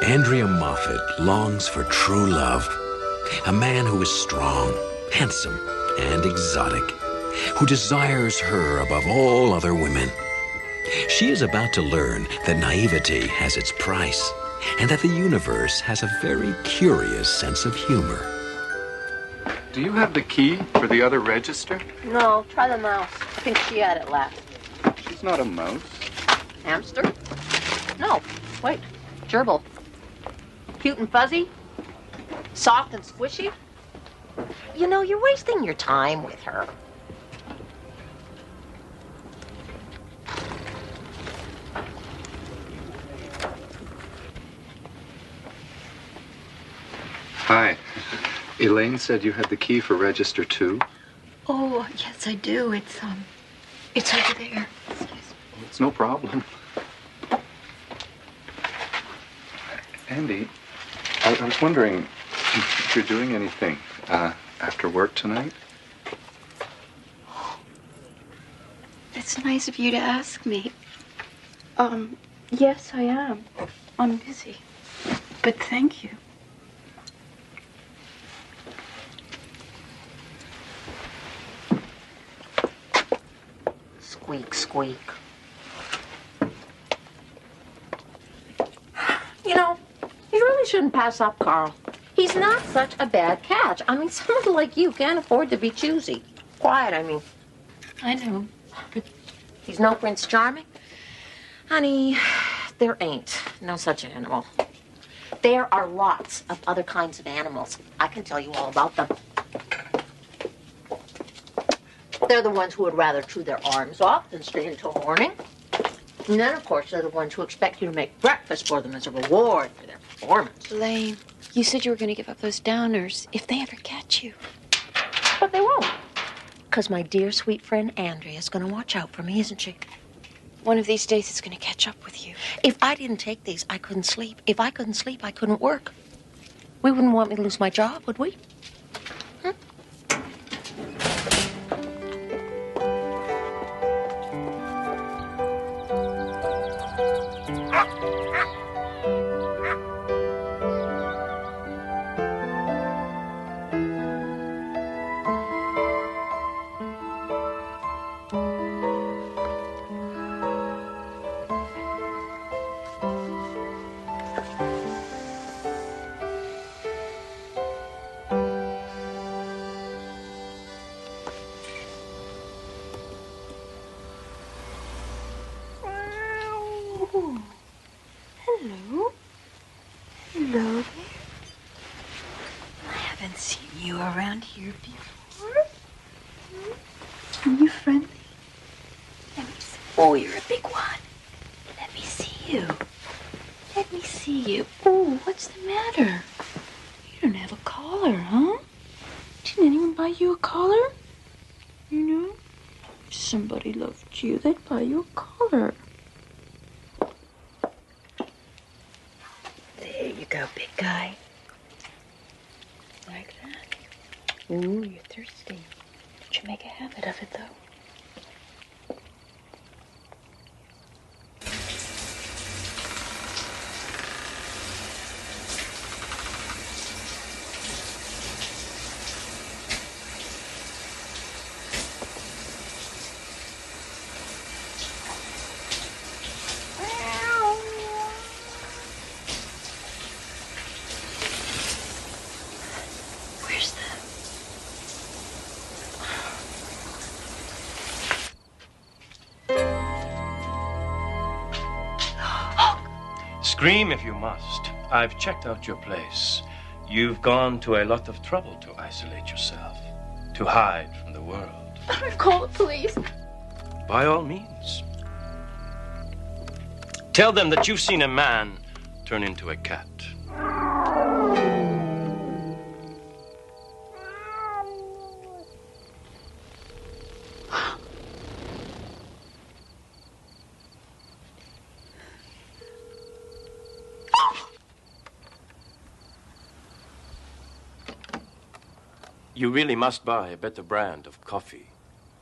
Andrea Moffat longs for true love. A man who is strong, handsome, and exotic, who desires her above all other women. She is about to learn that naivety has its price, and that the universe has a very curious sense of humor. Do you have the key for the other register? No, try the mouse. I think she had it last. She's not a mouse. Hamster? No, wait. Gerbil. Cute and fuzzy? Soft and squishy? You know, you're wasting your time with her. Hi. Elaine said you had the key for register 2. Oh, yes, I do. It's over there. It's no problem. Andy, I was wondering if you're doing anything after work tonight? It's nice of you to ask me. Yes, I am. I'm busy. But thank you. Squeak, squeak. You know, you really shouldn't pass up Carl. He's not such a bad catch. I mean, someone like you can't afford to be choosy. Quiet, I mean. I know, but he's no Prince Charming. Honey, there ain't no such animal. There are lots of other kinds of animals. I can tell you all about them. They're the ones who would rather chew their arms off than stay until morning. And then, of course, they're the ones who expect you to make breakfast for them as a reward for their performance. Elaine, you said you were going to give up those downers if they ever catch you. But they won't. Because my dear, sweet friend Andrea is going to watch out for me, isn't she? One of these days it's going to catch up with you. If I didn't take these, I couldn't sleep. If I couldn't sleep, I couldn't work. We wouldn't want me to lose my job, would we? Hello. Hello there. I haven't seen you around here before. Are you friendly? Let me see. Oh, you're a big one. Let me see you. Let me see you. Oh, what's the matter? You don't have a collar, huh? Didn't anyone buy you a collar? You know? If somebody loved you, they'd buy you a collar. There you go, big guy. Like that. Ooh, you're thirsty. Did you make a habit of it, though? Scream if you must. I've checked out your place. You've gone to a lot of trouble to isolate yourself, to hide from the world. Call the police. By all means. Tell them that you've seen a man turn into a cat. You really must buy a better brand of coffee.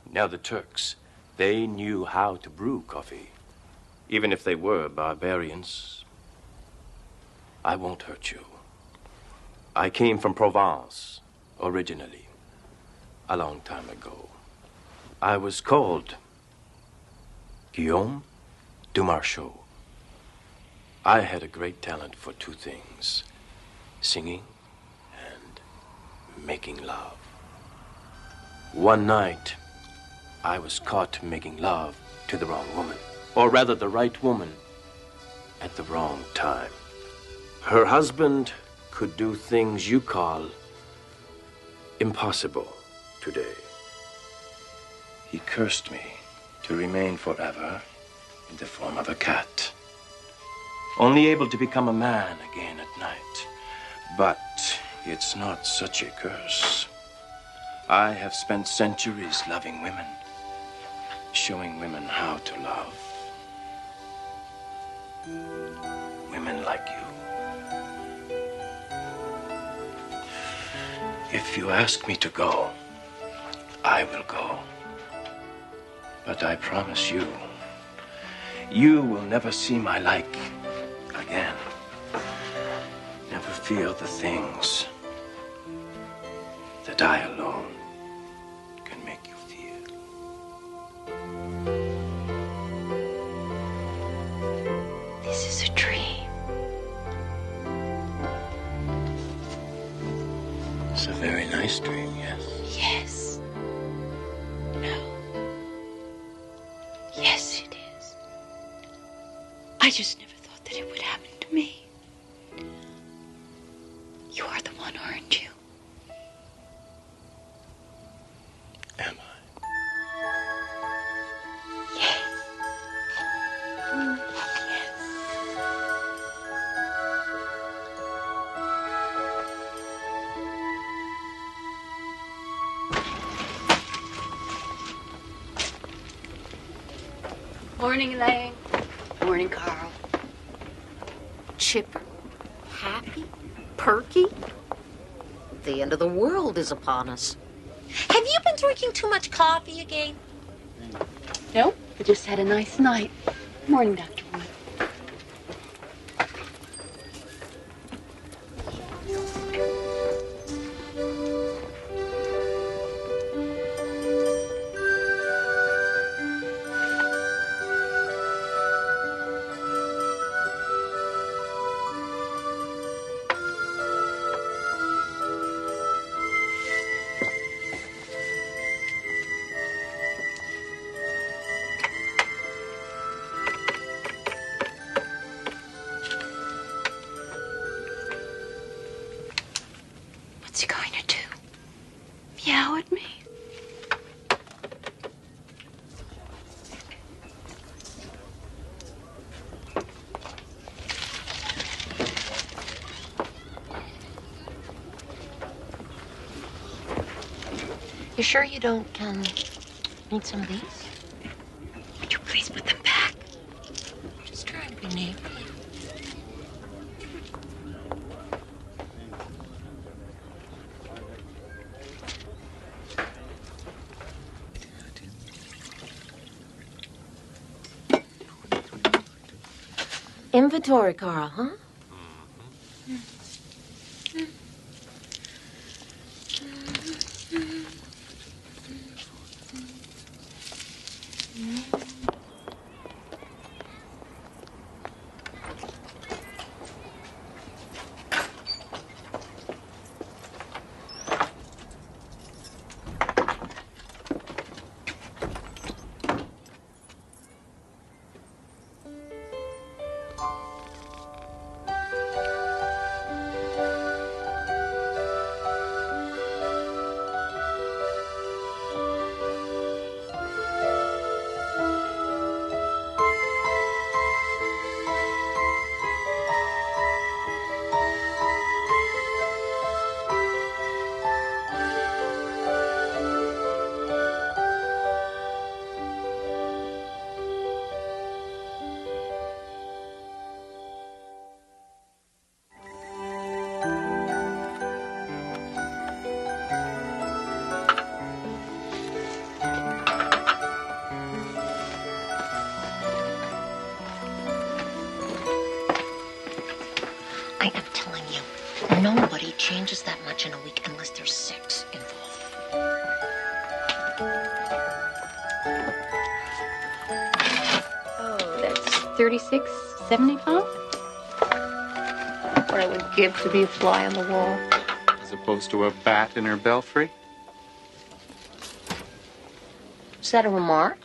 Now the Turks, they knew how to brew coffee, even if they were barbarians. I won't hurt you. I came from Provence, originally, a long time ago. I was called Guillaume Dumarchot. I had a great talent for two things, singing and making love. One night, I was caught making love to the wrong woman, or rather the right woman at the wrong time. Her husband could do things you call impossible today. He cursed me to remain forever in the form of a cat, only able to become a man again at night. But it's not such a curse. I have spent centuries loving women, showing women how to love. Women like you. If you ask me to go, I will go. But I promise you, you will never see my like again. Never feel the things that I alone can make you feel. This is a dream. It's a very nice dream, yes? Yes. No. Yes, it is. I just never thought that it would happen to me. You are the one, aren't you? Am I? Yes. Morning, Elaine. Morning, Carl. Chipper, happy, perky. The end of the world is upon us. Have you been drinking too much coffee again? Nope, I just had a nice night. Morning, Dr. Wood. What's he going to do? Meow at me? You sure you don't, need some of these? Would you please put them back? Just trying to be neighborly. Inventory, Carl, huh? changes that much in a week unless there's sex involved. Oh, that's $36.75. What I would give to be a fly on the wall. As opposed to a bat in her belfry? Is that a remark?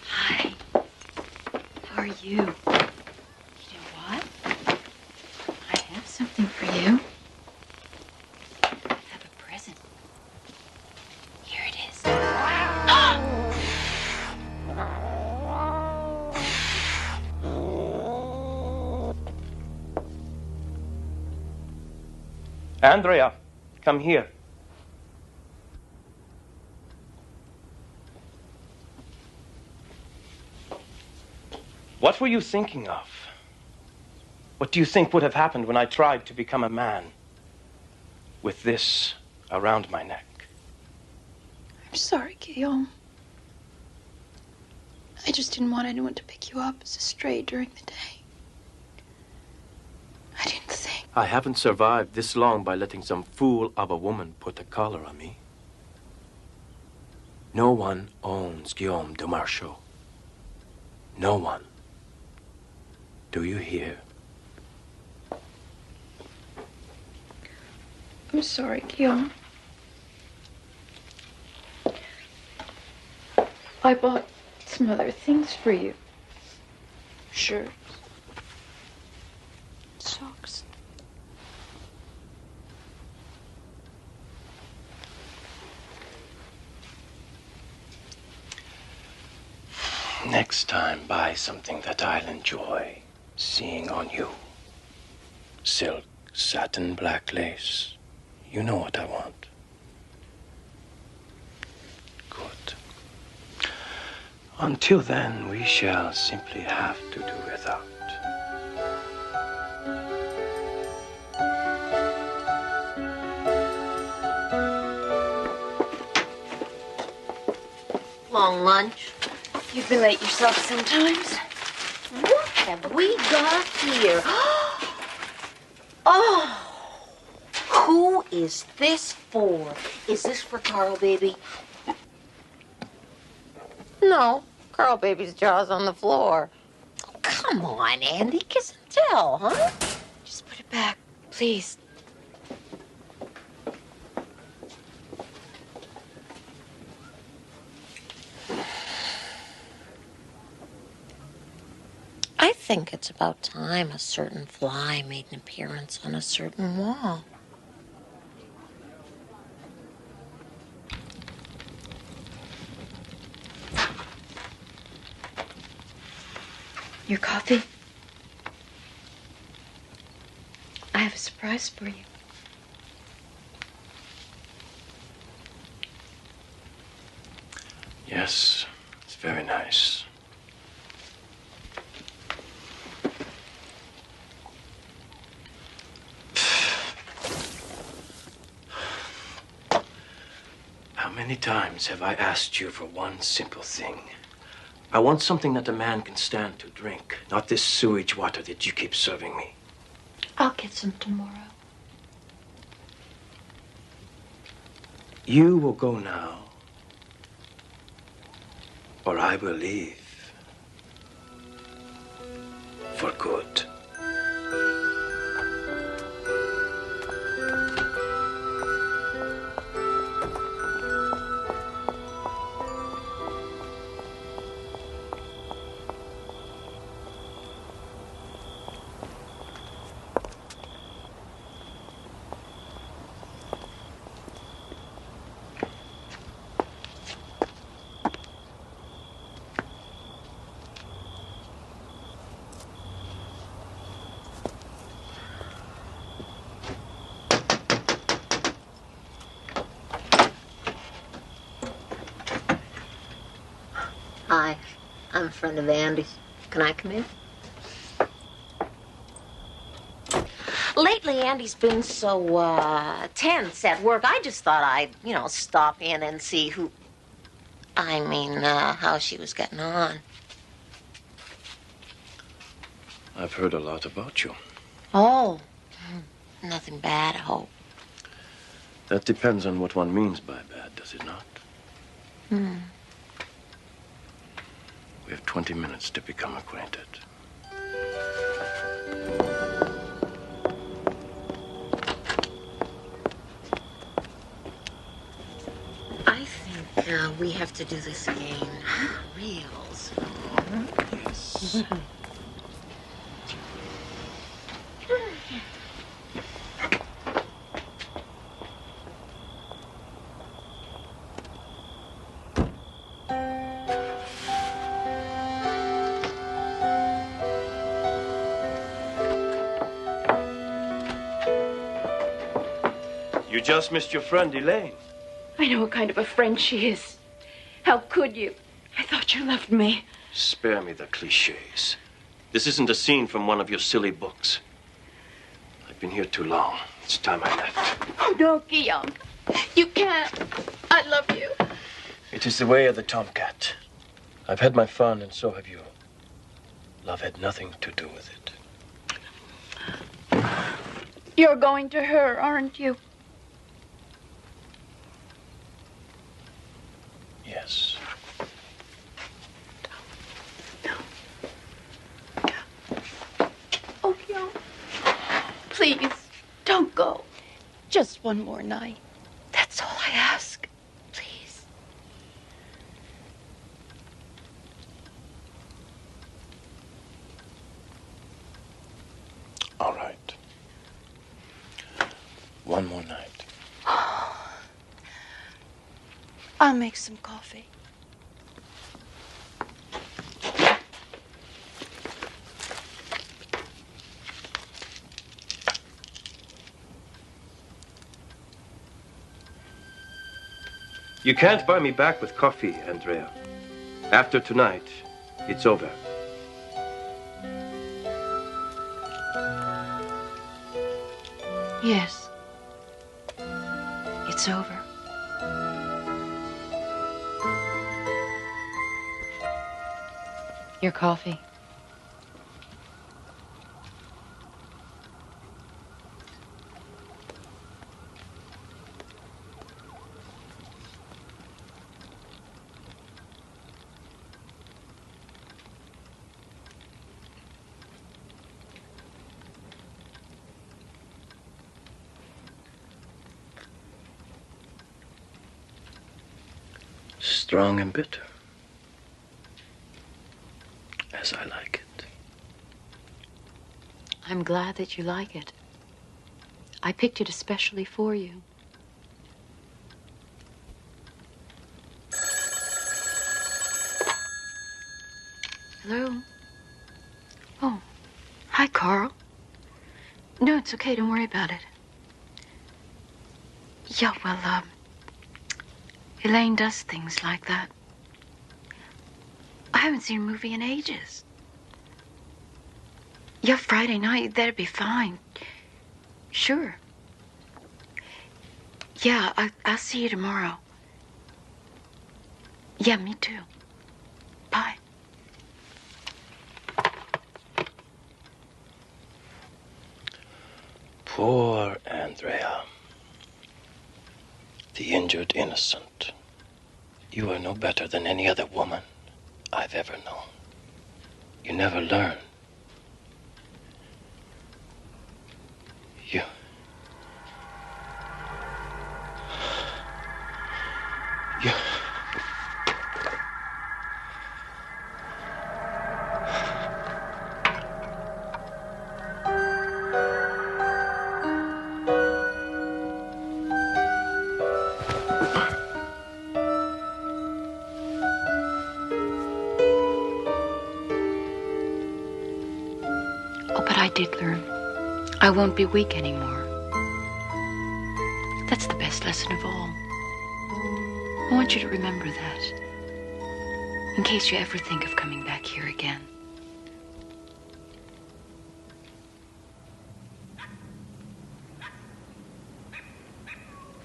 Hi. How are you? You know what? I have something for you. I have a present. Here it is. Andrea, come here. What were you thinking of? What do you think would have happened when I tried to become a man with this around my neck? I'm sorry, Guillaume. I just didn't want anyone to pick you up as a stray during the day. I didn't think. I haven't survived this long by letting some fool of a woman put a collar on me. No one owns Guillaume de Marchaux. No one. Do you hear? I'm sorry, Guillaume. I bought some other things for you. Shirts. Socks. Next time, buy something that I'll enjoy seeing on you. Silk, satin, black lace. You know what I want. Good. Until then, we shall simply have to do without. Long lunch. You've been late yourself sometimes. What have we got here? Oh, who is this for? Is this for Carl, baby? No, Carl, baby's jaw's on the floor. Oh, come on, Andy, kiss and tell, huh? Just put it back, please. I think it's about time a certain fly made an appearance on a certain wall. Your coffee? I have a surprise for you. Yes, it's very nice. How many times have I asked you for one simple thing? I want something that a man can stand to drink, not this sewage water that you keep serving me. I'll get some tomorrow. You will go now, or I will leave. For good. Hi, I'm a friend of Andy's. Can I come in? Lately, Andy's been so, tense at work. I just thought I'd, stop in and see how she was getting on. I've heard a lot about you. Oh. Nothing bad, I hope. That depends on what one means by bad, does it not? We have 20 minutes to become acquainted. I think we have to do this again real soon. Yes. You just missed your friend, Elaine. I know what kind of a friend she is. How could you? I thought you loved me. Spare me the cliches. This isn't a scene from one of your silly books. I've been here too long. It's time I left. Oh, no, Guillaume. You can't. I love you. It is the way of the tomcat. I've had my fun, and so have you. Love had nothing to do with it. You're going to her, aren't you? Yes. Oh, Guillaume. Please, don't go. Just one more night. That's all I ask. Please. All right. One more night. I'll make some coffee. You can't buy me back with coffee, Andrea. After tonight, it's over. Yes. It's over. Your coffee. Strong and bitter. As I like it. I'm glad that you like it. I picked it especially for you. Hello? Oh, hi, Carl. No, it's okay. Don't worry about it. Yeah, well, Elaine does things like that. I haven't seen a movie in ages. Yeah, Friday night, that'd be fine. Sure. Yeah, I'll see you tomorrow. Yeah, me too. Bye. Poor Andrea. The injured innocent. You are no better than any other woman I've ever known. You never learn. You... Oh, but I did learn. I won't be weak anymore. That's the best lesson of all. I want you to remember that. In case you ever think of coming back here again.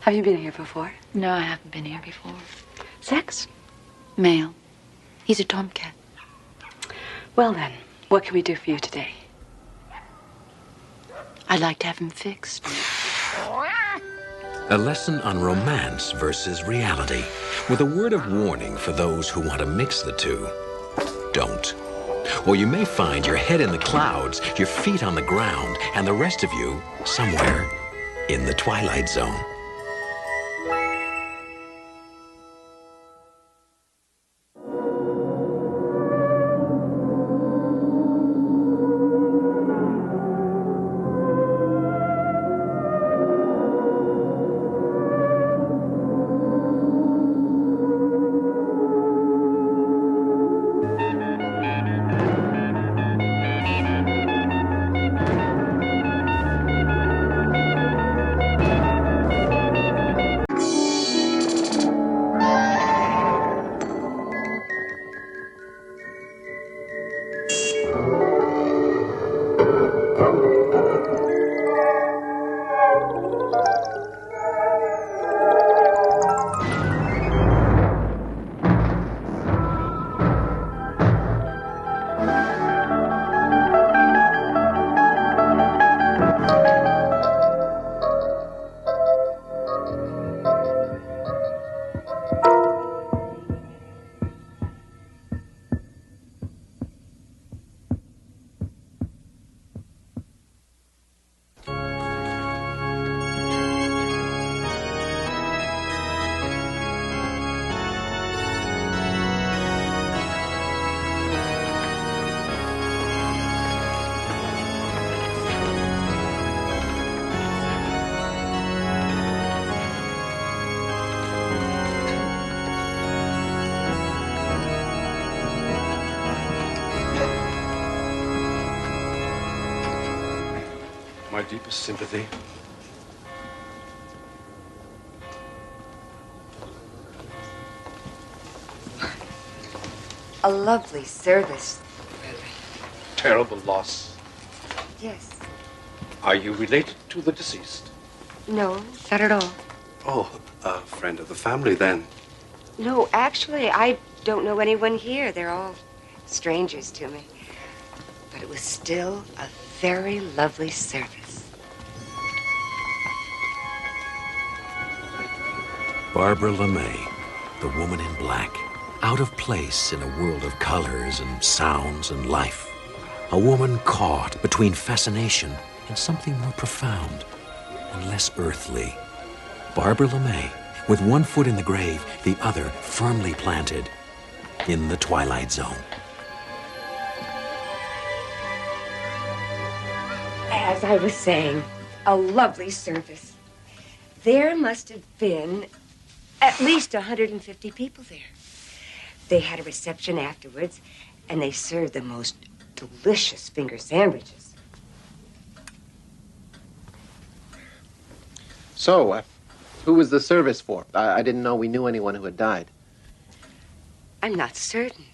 Have you been here before? No, I haven't been here before. Sex? Male. He's a tomcat. Well then, what can we do for you today? I I'd like to have him fixed. A lesson on romance versus reality, with a word of warning for those who want to mix the two. Don't. Or you may find your head in the clouds, your feet on the ground, and the rest of you somewhere in the Twilight Zone. My deepest sympathy. A lovely service. Terrible loss. Yes. Are you related to the deceased? No, not at all. Oh, a friend of the family then. No, actually, I don't know anyone here. They're all strangers to me. But it was still a very lovely service. Barbara LeMay, the woman in black, out of place in a world of colors and sounds and life. A woman caught between fascination and something more profound and less earthly. Barbara LeMay, with one foot in the grave, the other firmly planted in the Twilight Zone. As I was saying, a lovely service. There must have been at least 150 people there. They had a reception afterwards, and they served the most delicious finger sandwiches. So, who was the service for? I didn't know we knew anyone who had died. I'm not certain.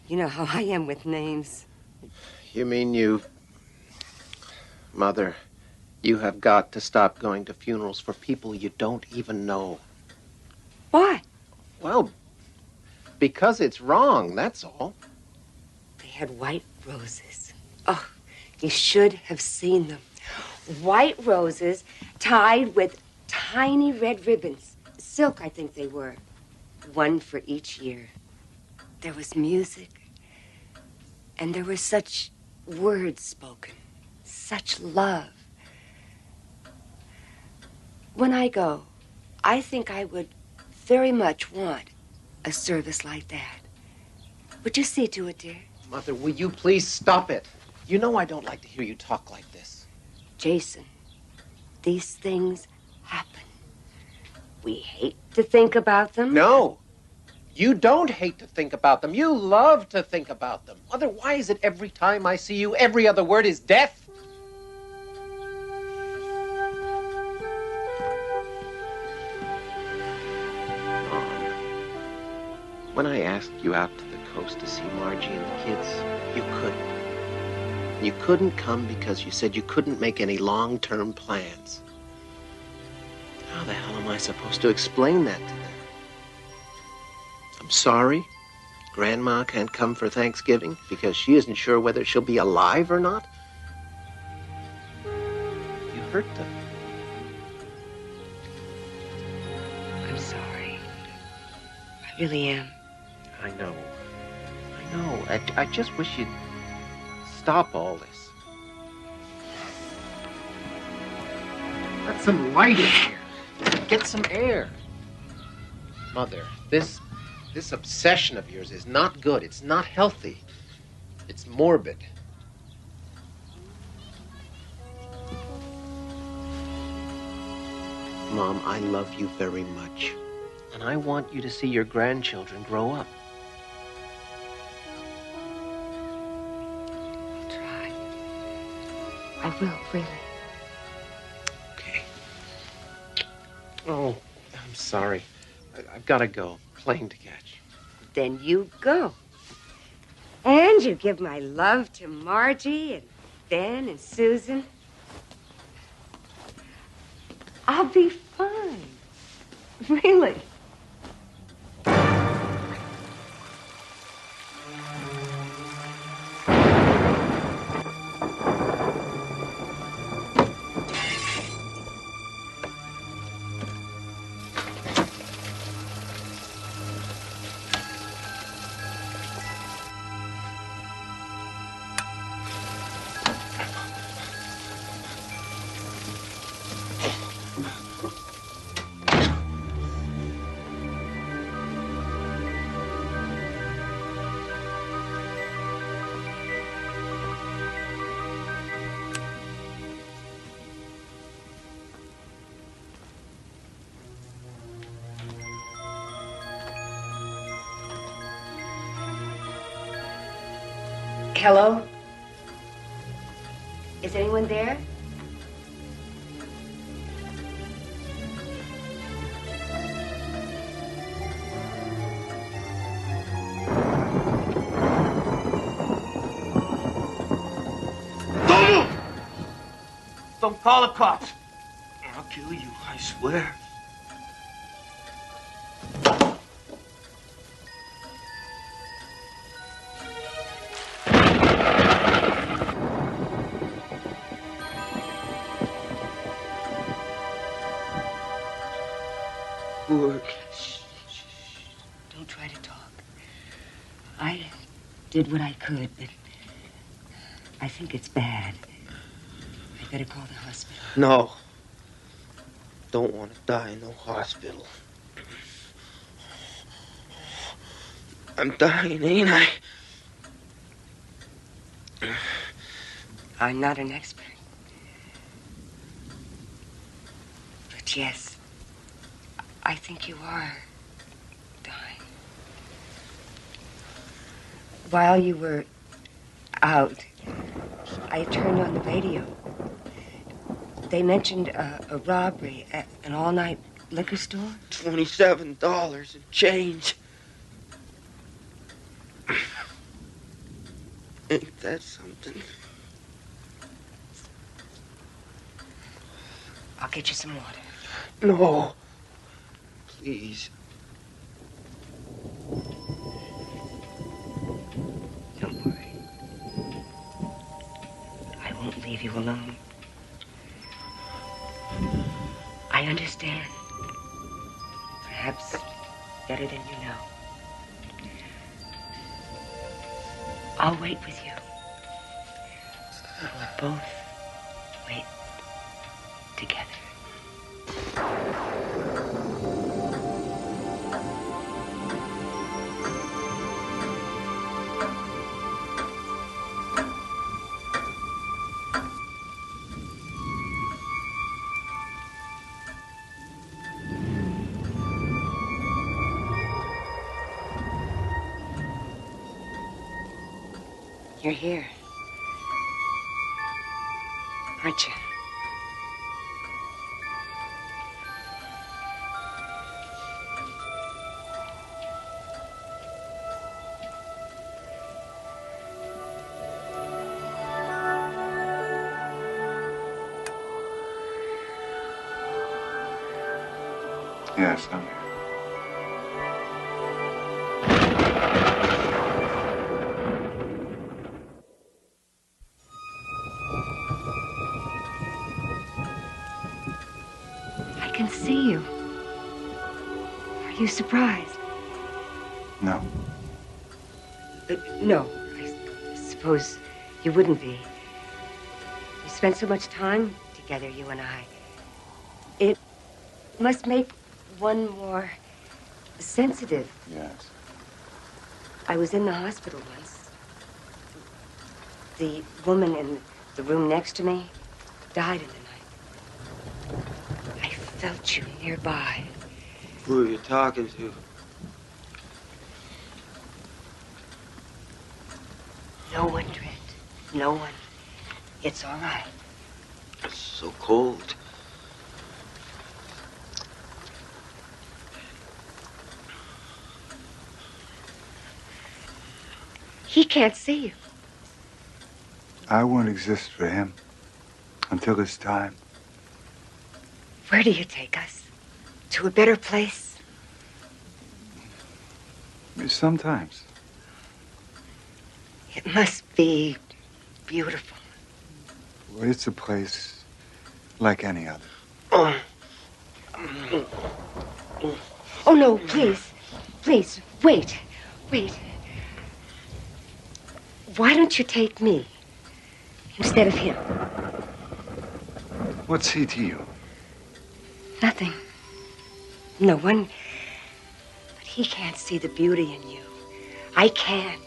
You know how I am with names. You mean you... Mother, you have got to stop going to funerals for people you don't even know. Why? Well, because it's wrong, that's all. They had white roses. Oh, you should have seen them. White roses tied with tiny red ribbons. Silk, I think they were. One for each year. There was music. And there were such words spoken. Such love. When I go, I think I would very much want a service like that. Would you see to it, dear? Mother, will you please stop it? You know I don't like to hear you talk like this. Jason, these things happen. We hate to think about them. No. You don't hate to think about them. You love to think about them. Mother, why is it every time I see you, every other word is death? When I asked you out to the coast to see Margie and the kids, you couldn't. You couldn't come because you said you couldn't make any long-term plans. How the hell am I supposed to explain that to them? I'm sorry. Grandma can't come for Thanksgiving because she isn't sure whether she'll be alive or not. hurt them. I'm sorry. I really am. I know. I just wish you'd stop all this. Let some light in here. Get some air. Mother, this obsession of yours is not good. It's not healthy. It's morbid. Mom, I love you very much. And I want you to see your grandchildren grow up. I'll try. I will, really. Okay. Oh, I'm sorry. I've got to go. Plane to catch. Then you go. And you give my love to Margie and Ben and Susan. I'll be fine. Really. Hello? Is anyone there? Don't move! Don't call the cops. I'll kill you, I swear. Don't try to talk. I did what I could, but I think it's bad. I better call the hospital. No. Don't want to die in no hospital. I'm dying, ain't I? I'm not an expert. But yes, I think you are dying. While you were out, I turned on the radio. They mentioned a robbery at an all-night liquor store. $27 in change. Ain't that something? I'll get you some water. No. Please. Don't worry. I won't leave you alone. I understand. Perhaps better than you know. I'll wait with you. We'll both wait together. You're here, aren't you? Yes, I'm here. see you. Are you surprised? No. No, I suppose you wouldn't be. We spent so much time together, you and I. It must make one more sensitive. Yes. I was in the hospital once. The woman in the room next to me died in the night. I felt you nearby. Who are you talking to? No one, Trent. No one. It's all right. It's so cold. He can't see you. I won't exist for him until it's time. Where do you take us? To a better place? Sometimes. It must be beautiful. Well, it's a place like any other. Oh, no, please. Please, wait. Wait. Why don't you take me instead of him? What's he to you? Nothing. No one. But he can't see the beauty in you. I can.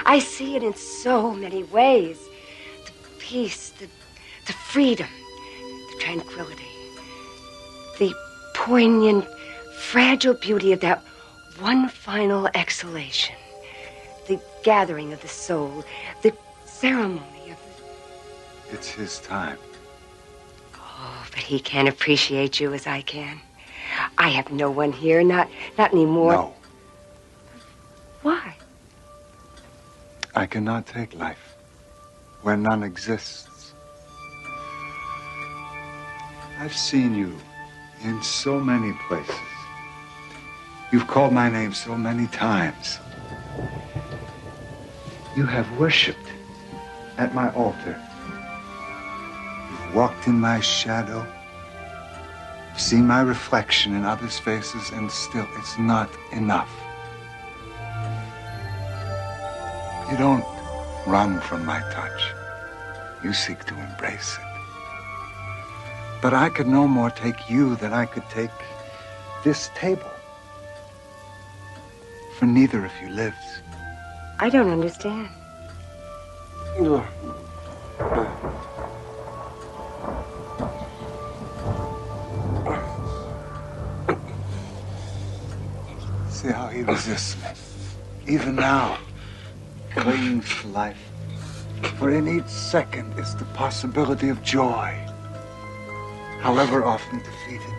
I see it in so many ways. The peace, the freedom, the tranquility, the poignant, fragile beauty of that one final exhalation, the gathering of the soul, the ceremony of the... It's his time. Oh, but he can't appreciate you as I can. I have no one here, not anymore. No. Why? I cannot take life where none exists. I've seen you in so many places. You've called my name so many times. You have worshipped at my altar. You've walked in my shadow, seen my reflection in others' faces, and still it's not enough. You don't run from my touch. You seek to embrace it. But I could no more take you than I could take this table. For neither of you lives. I don't understand. See how he resists me. Even now, clings to life. For in each second is the possibility of joy, however often defeated.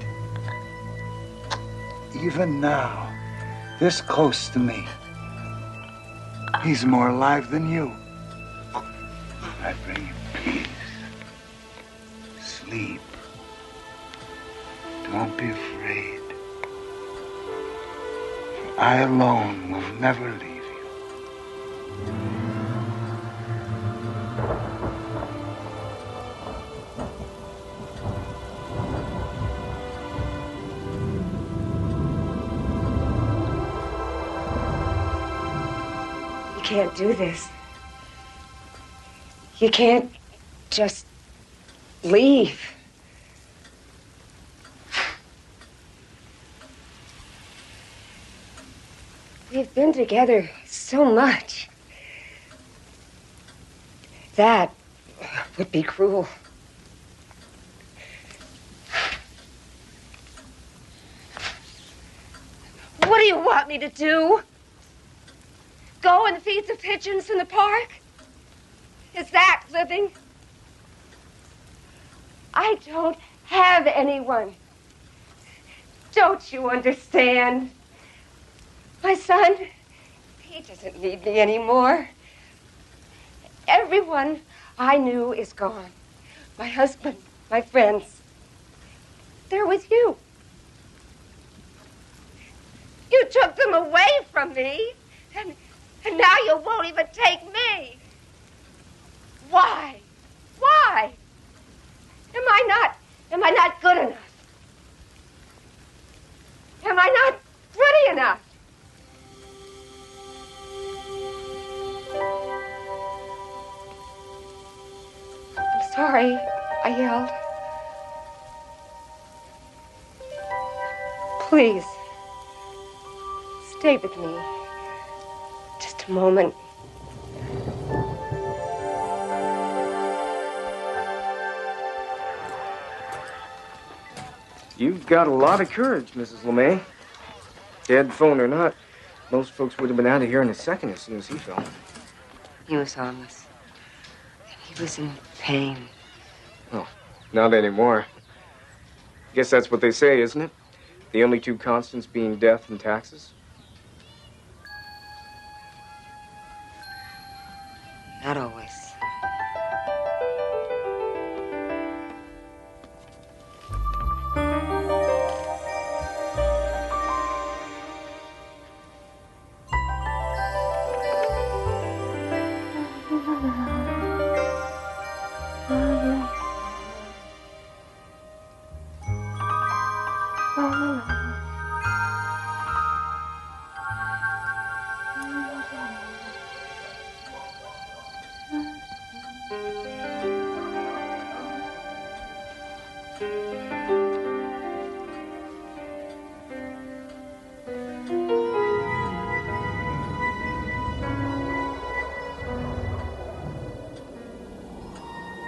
Even now, this close to me, he's more alive than you. I bring you peace, sleep. Don't be afraid. For I alone will never leave you. You can't do this. You can't just leave. We've been together so much. That would be cruel. What do you want me to do? Go and feed the pigeons in the park? Is that living? I don't have anyone. Don't you understand? My son, he doesn't need me anymore. Everyone I knew is gone. My husband, my friends. They're with you. You took them away from me, and now you won't even take me. Why? Why? Am I not good enough? sorry I yelled. Please, stay with me. Just a moment. You've got a lot of courage, Mrs. LeMay. Dead phone or not, most folks would have been out of here in a second as soon as he fell. He was harmless. He was in pain. Oh, not anymore. Guess that's what they say, isn't it? The only two constants being death and taxes? Not always.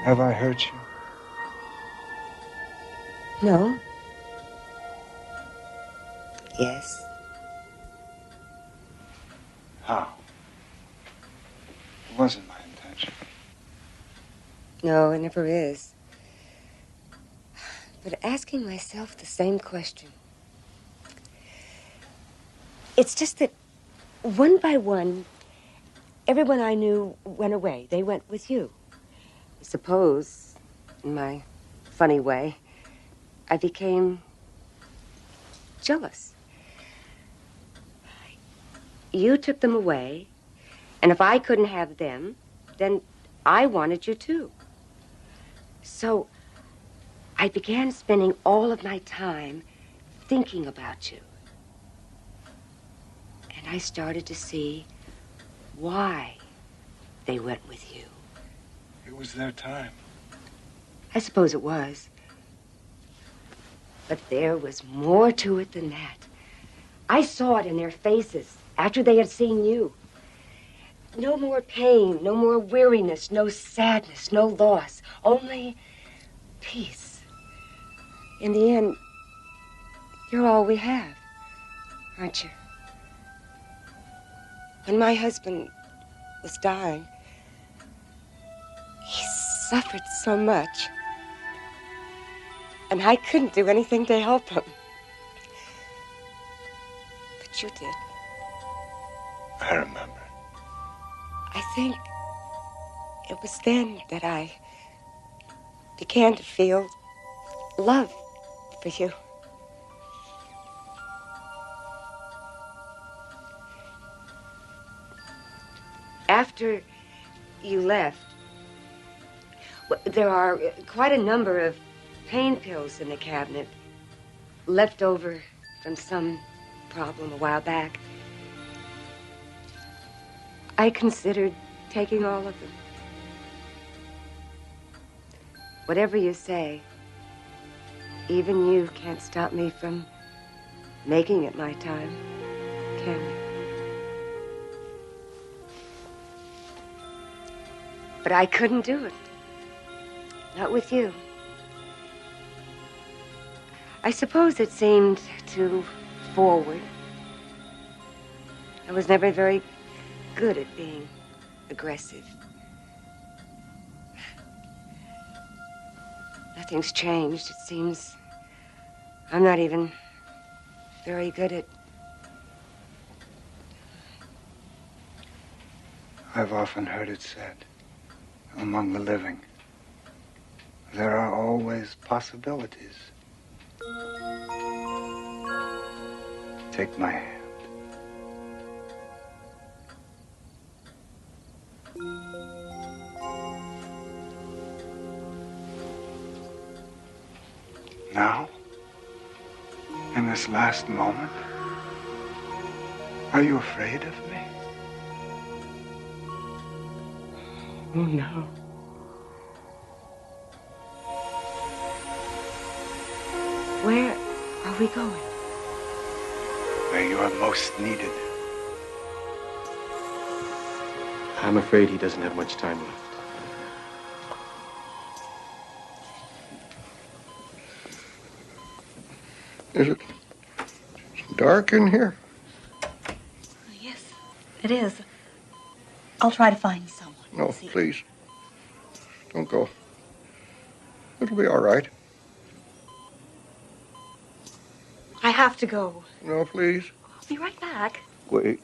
Have I hurt you? No. Yes. How? It wasn't my intention. No, it never is. But asking myself the same question. It's just that one by one, everyone I knew went away. They went with you. I suppose, in my funny way, I became jealous. You took them away, and if I couldn't have them, then I wanted you too. So I began spending all of my time thinking about you. And I started to see why they went with you. It was their time. I suppose it was. But there was more to it than that. I saw it in their faces after they had seen you. No more pain, no more weariness, no sadness, no loss, only peace. In the end, you're all we have, aren't you? When my husband was dying, he suffered so much. And I couldn't do anything to help him. But you did. I remember. I think it was then that I began to feel love for you. After you left, there are quite a number of pain pills in the cabinet, left over from some problem a while back. I considered taking all of them. Whatever you say, even you can't stop me from making it my time, can you? But I couldn't do it. Not with you. I suppose it seemed too forward. I was never very good at being aggressive. Nothing's changed. It seems I'm not even very good at... I've often heard it said, among the living, there are always possibilities. Take my hand. Now, in this last moment, are you afraid of me? Oh, no. Where are we going? Where you are most needed. I'm afraid he doesn't have much time left. Is it dark in here? Yes, it is. I'll try to find you someone. No, please. Don't go. It'll be all right. I have to go. No, please. I'll be right back. Wait.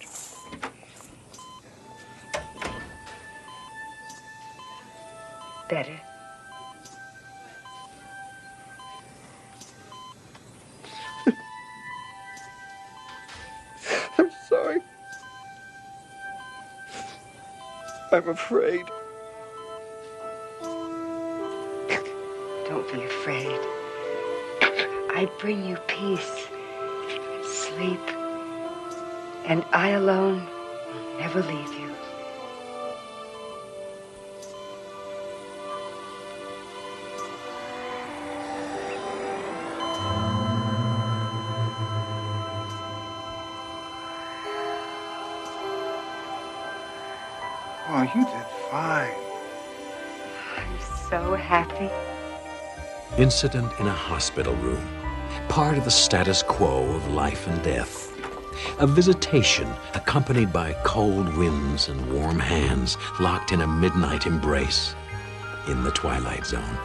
Better. I'm sorry. I'm afraid. Don't be afraid. I bring you peace, sleep, and I alone will never leave you. Oh, you did fine. I'm so happy. Incident in a hospital room. Part of the status quo of life and death. A visitation accompanied by cold winds and warm hands locked in a midnight embrace in the Twilight Zone.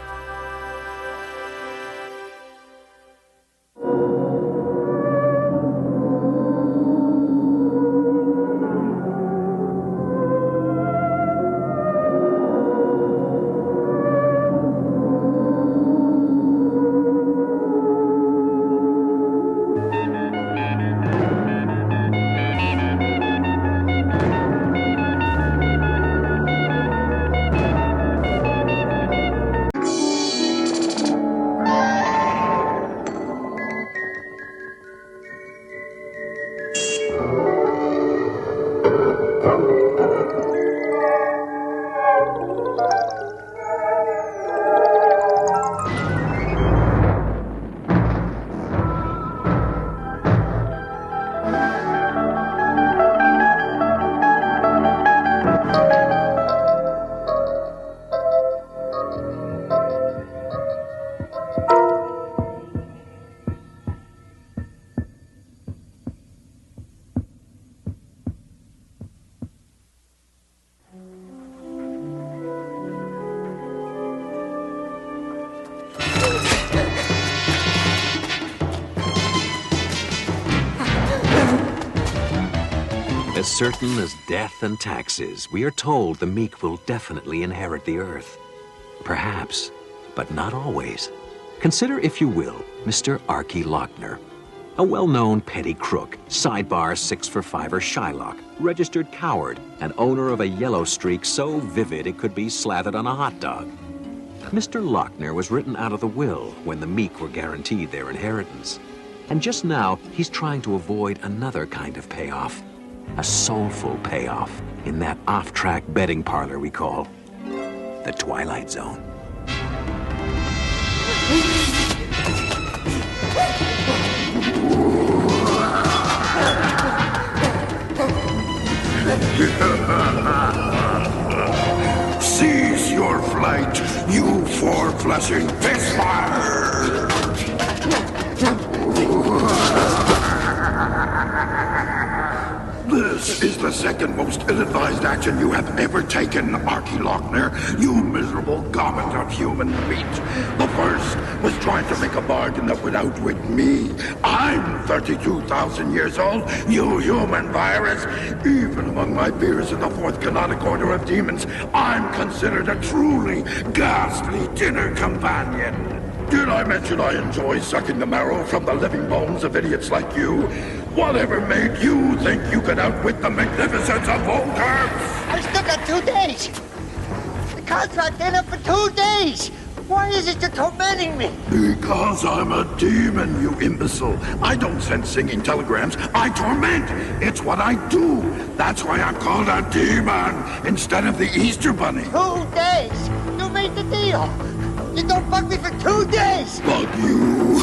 As certain as death and taxes, we are told the meek will definitely inherit the earth. Perhaps, but not always. Consider, if you will, Mr. Archie Lochner, a well-known petty crook, sidebar 6-for-5er Shylock, registered coward, and owner of a yellow streak so vivid it could be slathered on a hot dog. Mr. Lochner was written out of the will when the meek were guaranteed their inheritance. And just now, he's trying to avoid another kind of payoff. A soulful payoff in that off-track betting parlor we call the Twilight Zone. Seize your flight, you four-flushing fistfire! This is the second most ill-advised action you have ever taken, Archie Lochner, you miserable garment of human meat. The first was trying to make a bargain that would outwit me. I'm 32,000 years old, you human virus. Even among my peers in the fourth canonic order of demons, I'm considered a truly ghastly dinner companion. Did I mention I enjoy sucking the marrow from the living bones of idiots like you? Whatever made you think you could outwit the magnificence of Volker? I still got 2 days. The contract ain't up for 2 days. Why is it you're tormenting me? Because I'm a demon, you imbecile. I don't send singing telegrams. I torment. It's what I do. That's why I'm called a demon instead of the Easter Bunny. 2 days. You made the deal. You don't bug me for 2 days! Bug you.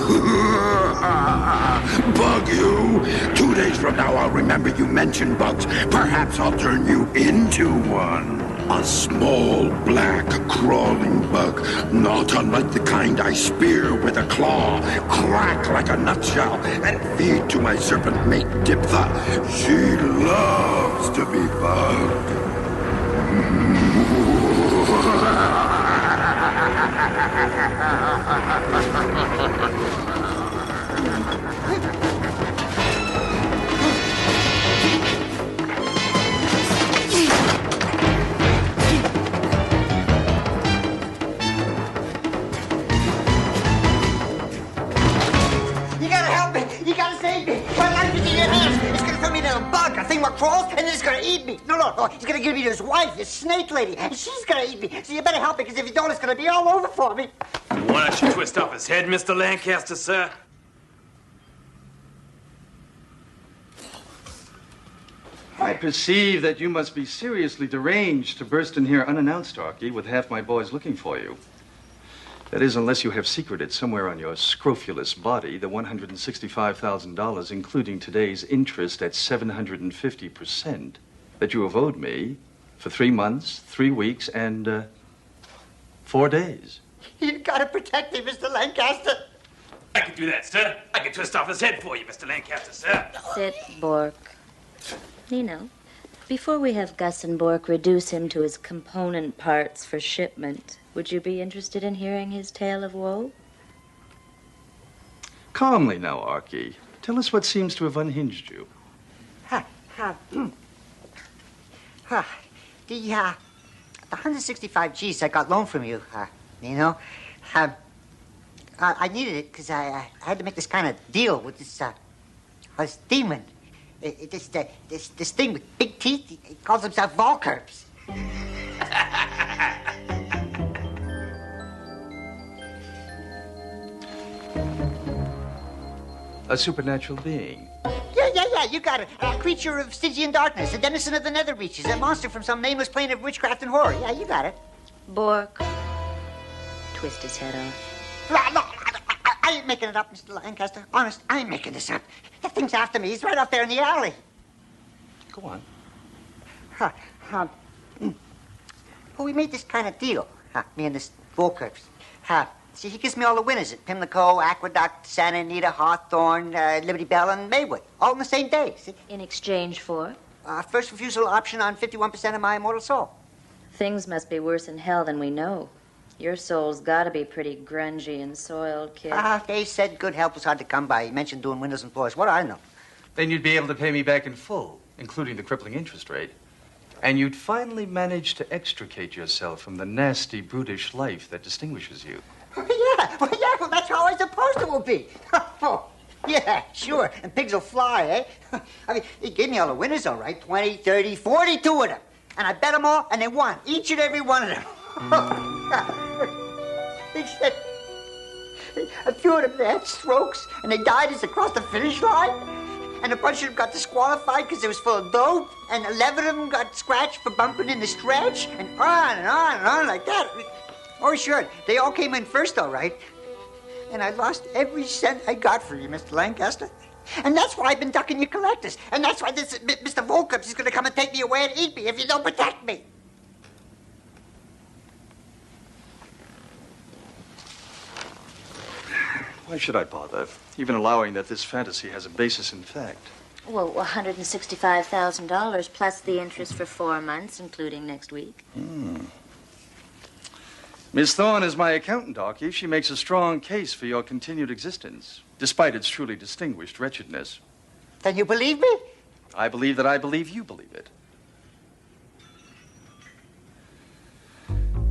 Bug you. 2 days from now, I'll remember you mentioned bugs. Perhaps I'll turn you into one. A small, black, crawling bug. Not unlike the kind I spear with a claw, crack like a nutshell, and feed to my serpent mate, Diptha. She loves to be bugged. You gotta help me! You gotta save me! My life is in your hands! It's gonna turn me into a bug, a thing that crawls, and then it's gonna eat me! No, he's gonna give me to his wife, his snake lady, and she's gonna eat me! So you better help me, because if you don't, it's gonna be all over for me! Why don't you twist off his head, Mr. Lancaster, sir? I perceive that you must be seriously deranged to burst in here unannounced, Arky, with half my boys looking for you. That is, unless you have secreted somewhere on your scrofulous body the $165,000, including today's interest at 750%, that you have owed me for 3 months, 3 weeks, and 4 days. You gotta protect me, Mr. Lancaster! I can do that, sir. I can twist off his head for you, Mr. Lancaster, sir. Sit, Bork. Nino, before we have Gus and Bork reduce him to his component parts for shipment, would you be interested in hearing his tale of woe? Calmly now, Arky. Tell us what seems to have unhinged you. The 165 G's I got loaned from you, Nino, I needed it because I had to make this kind of deal with this demon. This thing with big teeth, he calls himself Volkerps. A supernatural being. Yeah, you got it. A creature of Stygian darkness, a denizen of the nether reaches, a monster from some nameless plane of witchcraft and horror. Yeah, you got it. Bork, twist his head off. I ain't making it up, Mr. Lancaster. Honest, I ain't making this up. That thing's after me. He's right out there in the alley. Go on. Well, we made this kind of deal, me and this Volkerps. See, he gives me all the winners at Pimlico, Aqueduct, Santa Anita, Hawthorne, Liberty Bell, and Maywood, all in the same day, see? In exchange for? First refusal option on 51% of my immortal soul. Things must be worse in hell than we know. Your soul's gotta be pretty grungy and soiled, kid. They said good help was hard to come by. He mentioned doing windows and floors. What do I know? Then you'd be able to pay me back in full, including the crippling interest rate. And you'd finally manage to extricate yourself from the nasty, brutish life that distinguishes you. Well, that's how I supposed it will be. Yeah, sure. And pigs will fly, eh? I mean, he gave me all the winners, all right. 20, 30, 42 of them. And I bet them all, and they won. Each and every one of them. Except a few of them, they had strokes, and they died as they crossed the finish line. And a bunch of them got disqualified because they was full of dope. And 11 of them got scratched for bumping in the stretch. And on and on and on like that. Oh, sure. They all came in first, all right. And I lost every cent I got for you, Mr. Lancaster. And that's why I've been ducking your collectors. And that's why this Mr. Volkerps is going to come and take me away and eat me if you don't protect me. Why should I bother, even allowing that this fantasy has a basis in fact? Well, $165,000 plus the interest for 4 months, including next week. Miss Thorne is my accountant, Arky. She makes a strong case for your continued existence, despite its truly distinguished wretchedness. Then you believe me? I believe that I believe you believe it.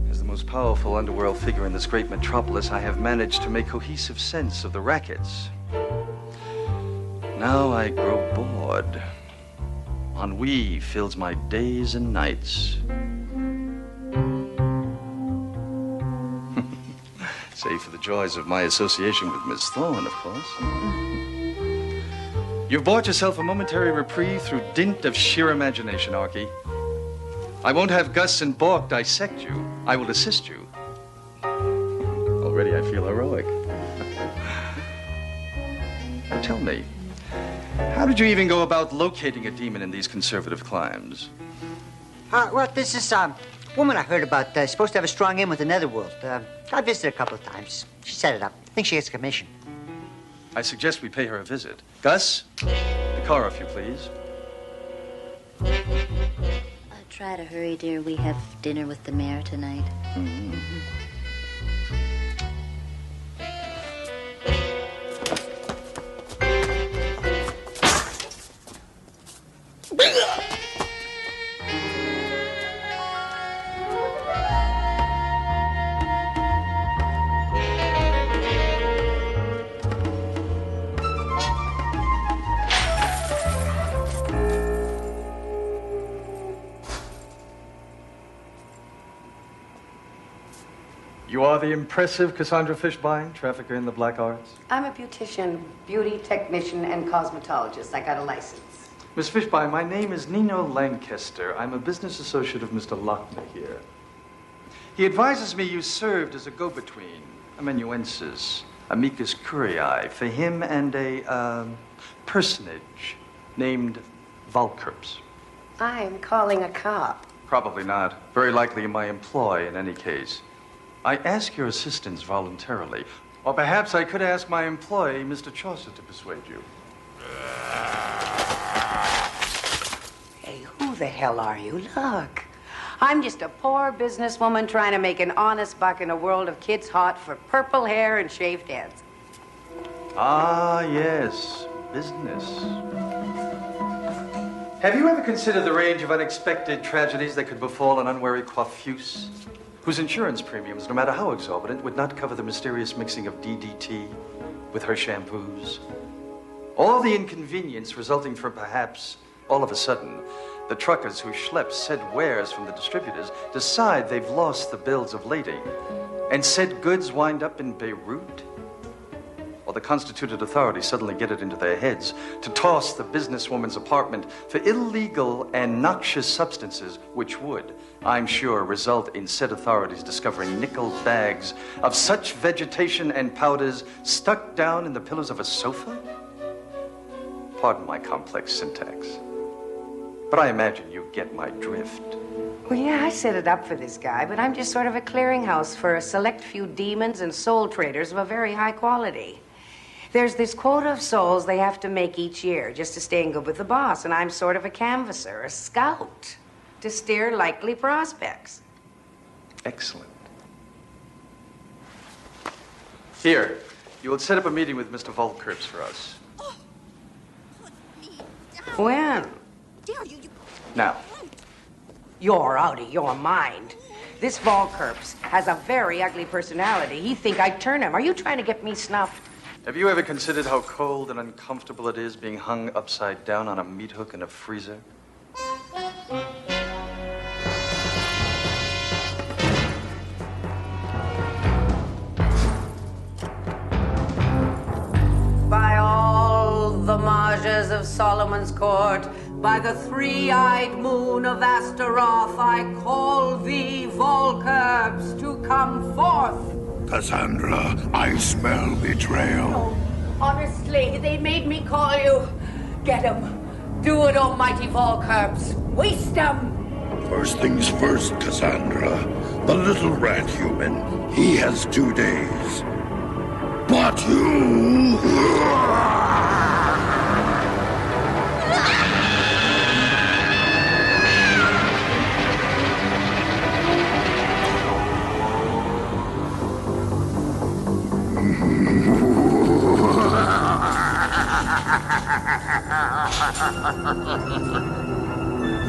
As the most powerful underworld figure in this great metropolis, I have managed to make cohesive sense of the rackets. Now I grow bored. Ennui fills my days and nights. Save for the joys of my association with Miss Thorne, of course. You've bought yourself a momentary reprieve through dint of sheer imagination, Arky. I won't have Gus and Bork dissect you. I will assist you. feel heroic. Now tell me, how did you even go about locating a demon in these conservative climes? Well, this is woman I heard about. Supposed to have a strong in with the netherworld. I visited a couple of times. She set it up. I think she gets a commission. I suggest we pay her a visit. Gus, the car, if you please. Try to hurry, dear. We have dinner with the mayor tonight. Mm-hmm. You are the impressive Cassandra Fishbein, trafficker in the black arts? I'm a beautician, beauty technician, and cosmetologist. I got a license. Miss Fishbein, my name is Nino Lancaster. I'm a business associate of Mr. Lochner here. He advises me you served as a go-between, amanuensis, amicus curiae, for him and a, personage named Valkerps. I'm calling a cop. Probably not. Very likely in my employ in any case. I ask your assistance voluntarily. Or perhaps I could ask my employee, Mr. Chaucer, to persuade you. Hey, who the hell are you? Look, I'm just a poor businesswoman trying to make an honest buck in a world of kids hot for purple hair and shaved heads. Ah, yes, business. Have you ever considered the range of unexpected tragedies that could befall an unwary coiffeuse, whose insurance premiums, no matter how exorbitant, would not cover the mysterious mixing of DDT with her shampoos? Or the inconvenience resulting from perhaps, all of a sudden, the truckers who schlep said wares from the distributors decide they've lost the bills of lading, and said goods wind up in Beirut? Or the constituted authorities suddenly get it into their heads to toss the businesswoman's apartment for illegal and noxious substances, which would, I'm sure, result in said authorities discovering nickel bags of such vegetation and powders stuck down in the pillows of a sofa? Pardon my complex syntax, but I imagine you get my drift. Well, yeah, I set it up for this guy, but I'm just sort of a clearinghouse for a select few demons and soul traders of a very high quality. There's this quota of souls they have to make each year just to stay in good with the boss, and I'm sort of a canvasser, a scout, to steer likely prospects. Excellent. Here, you will set up a meeting with Mr. Valkerps for us. When? Now. You're out of your mind. This Valkerps has a very ugly personality. He'd think I'd turn him. Are you trying to get me snuffed? Have you ever considered how cold and uncomfortable it is being hung upside down on a meat hook in a freezer? By all the Majas of Solomon's court, by the three-eyed moon of Astaroth, I call thee, Valkerps, to come forth. Cassandra, I smell betrayal. No, honestly, they made me call you. Get him. Do it, almighty Valkerps. Waste him. First things first, Cassandra. The little rat human, he has 2 days. But you...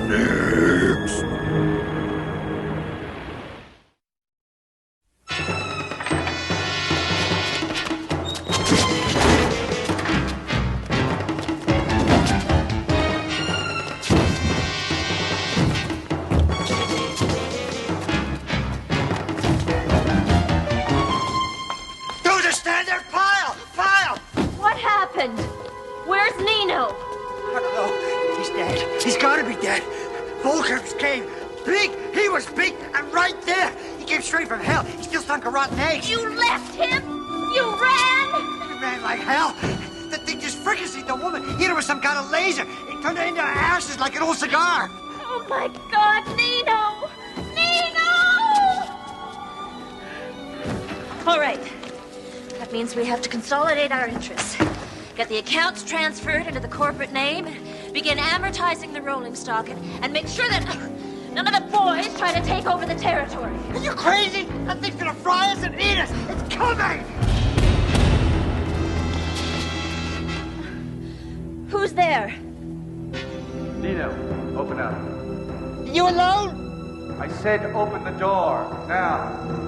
Next. Do the standard pile! Pile! What happened? Where's Nino? I don't know. He's dead. He's gotta be dead. Valkerps came. Big. He was big and right there. He came straight from hell. He still stunk of rotten eggs. You left him? You ran? He ran like hell. The thing just fricasseed the woman. Hit her with some kind of laser. It turned her into ashes like an old cigar. Oh, my God, Nino! Nino! All right. That means we have to consolidate our interests. Get the accounts transferred into the corporate name, begin amortizing the rolling stock, and make sure that none of the boys try to take over the territory. Are you crazy? That thing's gonna fry us and eat us. It's coming! Who's there? Nino, open up. You alone? I said open the door, now.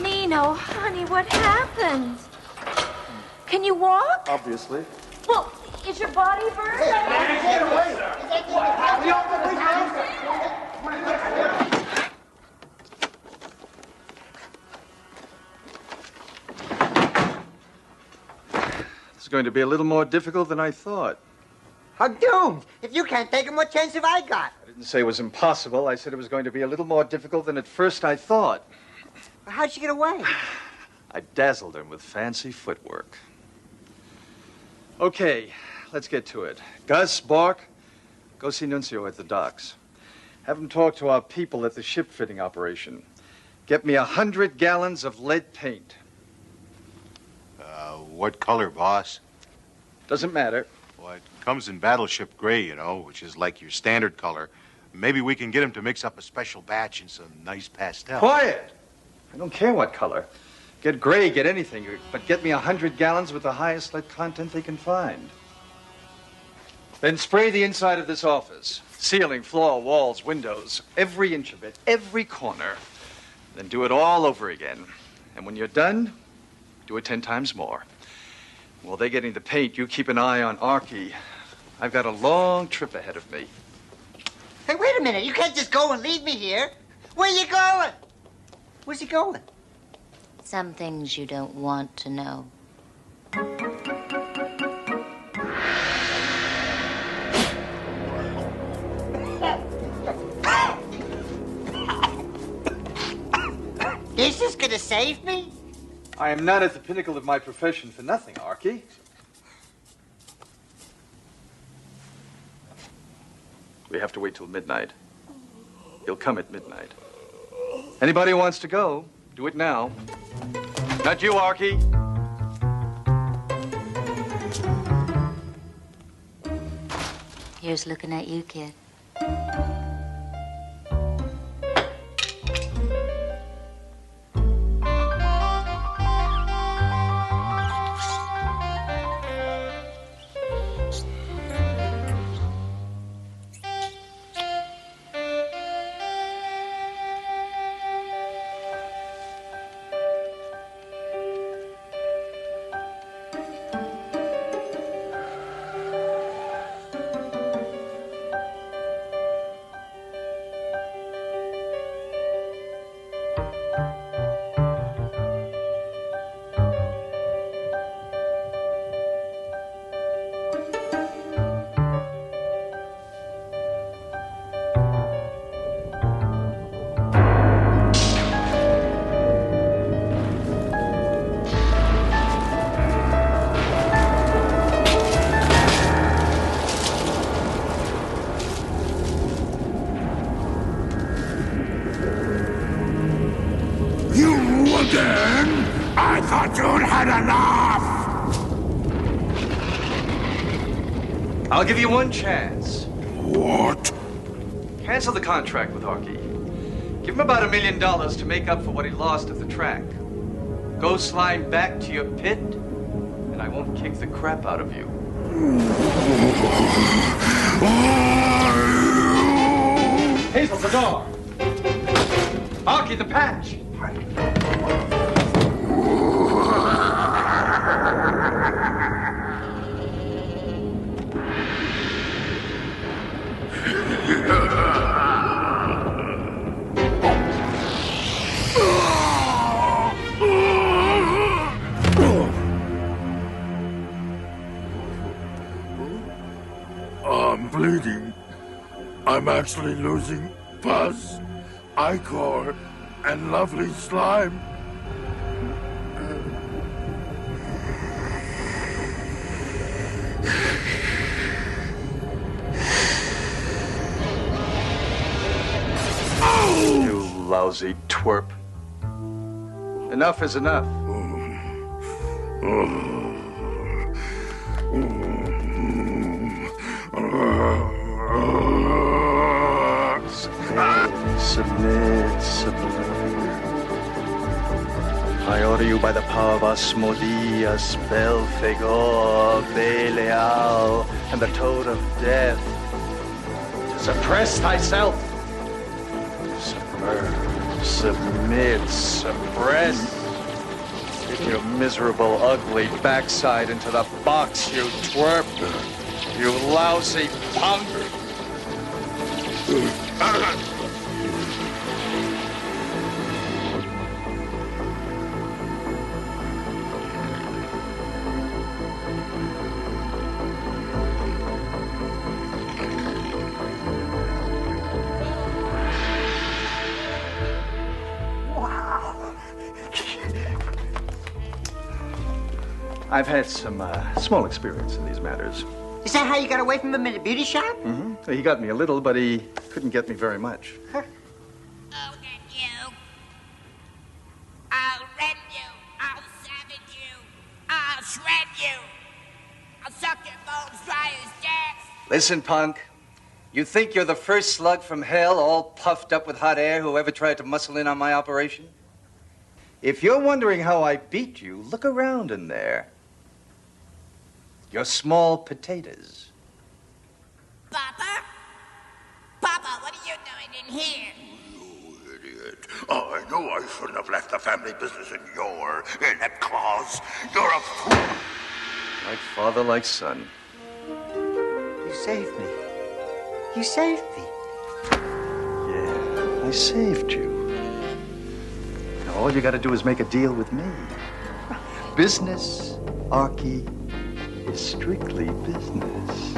Nino, honey, what happened? Can you walk? Obviously. Well, is your body burned? Get away! This is going to be a little more difficult than I thought. I'm doomed. If you can't take him, what chance have I got? I didn't say it was impossible. I said it was going to be a little more difficult than at first I thought. How'd you get away? I dazzled him with fancy footwork. Okay, let's get to it. Gus, Bork, go see Nuncio at the docks. Have him talk to our people at the ship fitting operation. Get me 100 gallons of lead paint. What color, boss? Doesn't matter. Well, it comes in battleship gray, you know, which is like your standard color. Maybe we can get him to mix up a special batch in some nice pastel. Quiet! I don't care what color. Get gray, get anything, but get me 100 gallons with the highest lead content they can find. Then spray the inside of this office. Ceiling, floor, walls, windows, every inch of it, every corner. Then do it all over again. And when you're done, do it 10 times more. While they're getting the paint, you keep an eye on Archie. I've got a long trip ahead of me. Hey, wait a minute. You can't just go and leave me here. Where you going? Where's he going? Some things you don't want to know. This is gonna save me? I am not at the pinnacle of my profession for nothing, Archie. We have to wait till midnight. He'll come at midnight. Anybody who wants to go, do it now. Not you, Archie. Here's looking at you, kid. I'll give you one chance. What? Cancel the contract with Archie. Give him about $1 million to make up for what he lost at the track. Go slime back to your pit, and I won't kick the crap out of you. Hazel, the door. Archie, the patch. bleeding. I'm actually losing pus, ichor, and lovely slime. You lousy twerp. Enough is enough. Submit. I order you by the power of Asmodeus, Belphegor, Belial, and the Toad of Death, to suppress thyself. Submit, suppress. Get your miserable, ugly backside into the box, you twerp. You lousy punk. I've had some small experience in these matters. Is that how you got away from him in the beauty shop? Mm-hmm. He got me a little, but he couldn't get me very much. Oh, that you. I'll rend you. I'll savage you. I'll shred you. I'll suck your bones dry as death. Listen, punk. You think you're the first slug from hell, all puffed up with hot air, who ever tried to muscle in on my operation? If you're wondering how I beat you, look around in there. You're small potatoes. Papa? Papa, what are you doing in here? You idiot. Oh, I know I shouldn't have left the family business in your inept claws. You're a fool. Like father, like son. You saved me. You saved me. Yeah, I saved you. Now all you gotta do is make a deal with me. Business, Archie, is strictly business.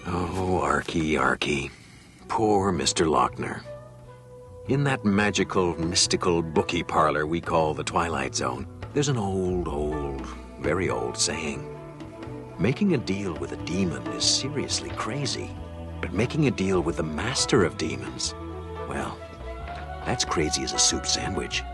Oh, Archie. Poor Mr. Lochner. In that magical, mystical bookie parlor we call the Twilight Zone, there's an old, very old saying. Making a deal with a demon is seriously crazy. But making a deal with the master of demons, well, that's crazy as a soup sandwich.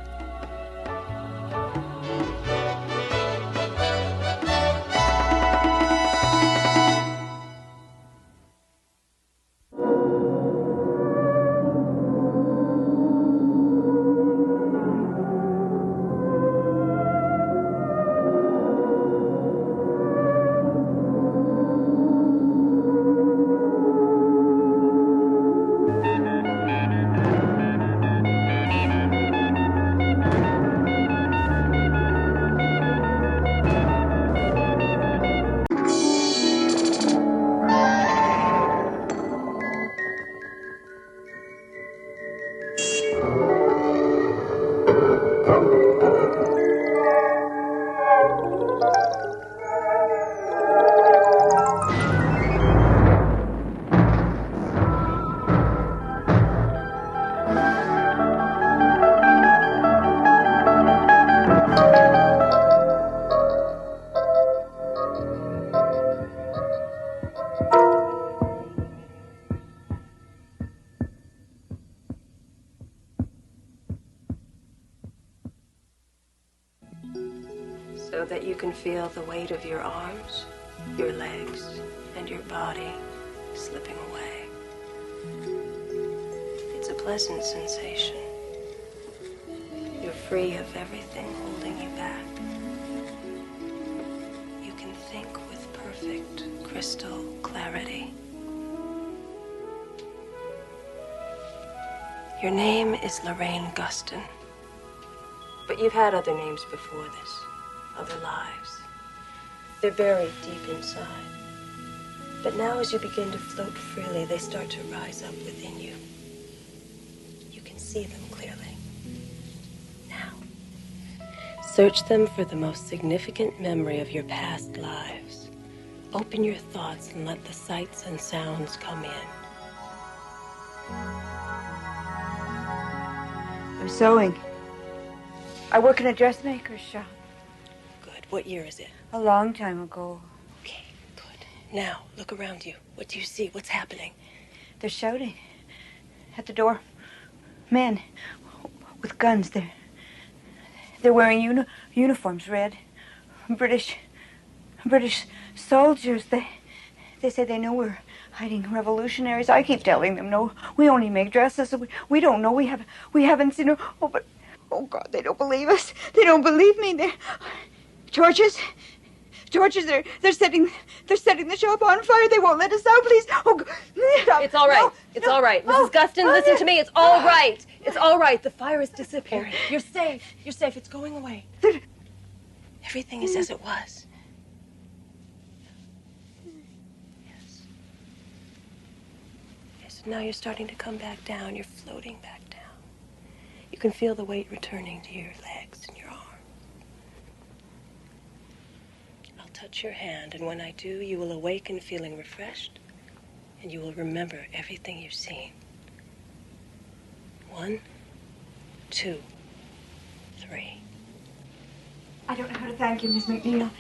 So that you can feel the weight of your arms, your legs, and your body slipping away. It's a pleasant sensation. You're free of everything holding you back. You can think with perfect crystal clarity. Your name is Lorraine Guston, but you've had other names before this. Other lives. They're buried deep inside. But now as you begin to float freely, they start to rise up within you. You can see see them clearly. Now, search them for the most significant memory of your past lives. Open your thoughts and let the sights and sounds come in. I'm sewing. I work in a dressmaker's shop. Good. What year is it? A long time ago. Okay, good. Now, look around you. What do you see? What's happening? They're shouting at the door. Men with guns. They're wearing uniforms, red. British soldiers. They say they know we're hiding revolutionaries. I keep telling them, no, we only make dresses. We don't know. We haven't seen. Oh God, they don't believe us. They don't believe me. Torches. They're setting the shop on fire. They won't let us out. Please. Oh God. It's all right. No, It's no. all right. Mrs. Guston, listen to me. It's all right. It's all right. The fire is disappearing. You're safe. You're safe. It's going away. Everything is as it was. Yes, now you're starting to come back down. You're floating back down. You can feel the weight returning to your legs and your arm. I'll touch your hand, and when I do, you will awaken feeling refreshed, and you will remember everything you've seen. 1, 2, 3. I don't know how to thank you, Miss McNeil.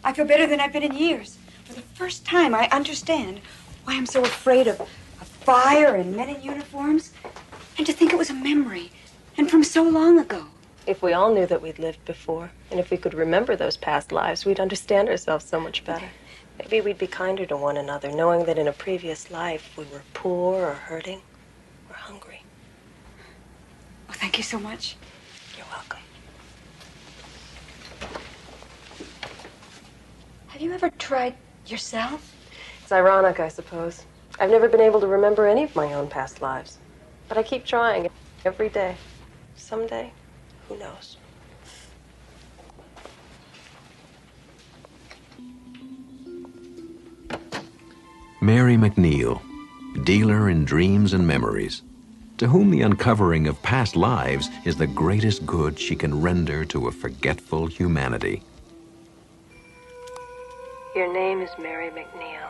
I feel better than I've been in years. For the first time, I understand why I'm so afraid of fire and men in uniforms. And to think it was a memory, and from so long ago. If we all knew that we'd lived before, and if we could remember those past lives, we'd understand ourselves so much better. Maybe we'd be kinder to one another, knowing that in a previous life we were poor or hurting or hungry. Oh, thank you so much. You're welcome. Have you ever tried yourself? It's ironic, I suppose. I've never been able to remember any of my own past lives. But I keep trying every day. Someday, who knows? Mary McNeil, dealer in dreams and memories, to whom the uncovering of past lives is the greatest good she can render to a forgetful humanity. Your name is Mary McNeil,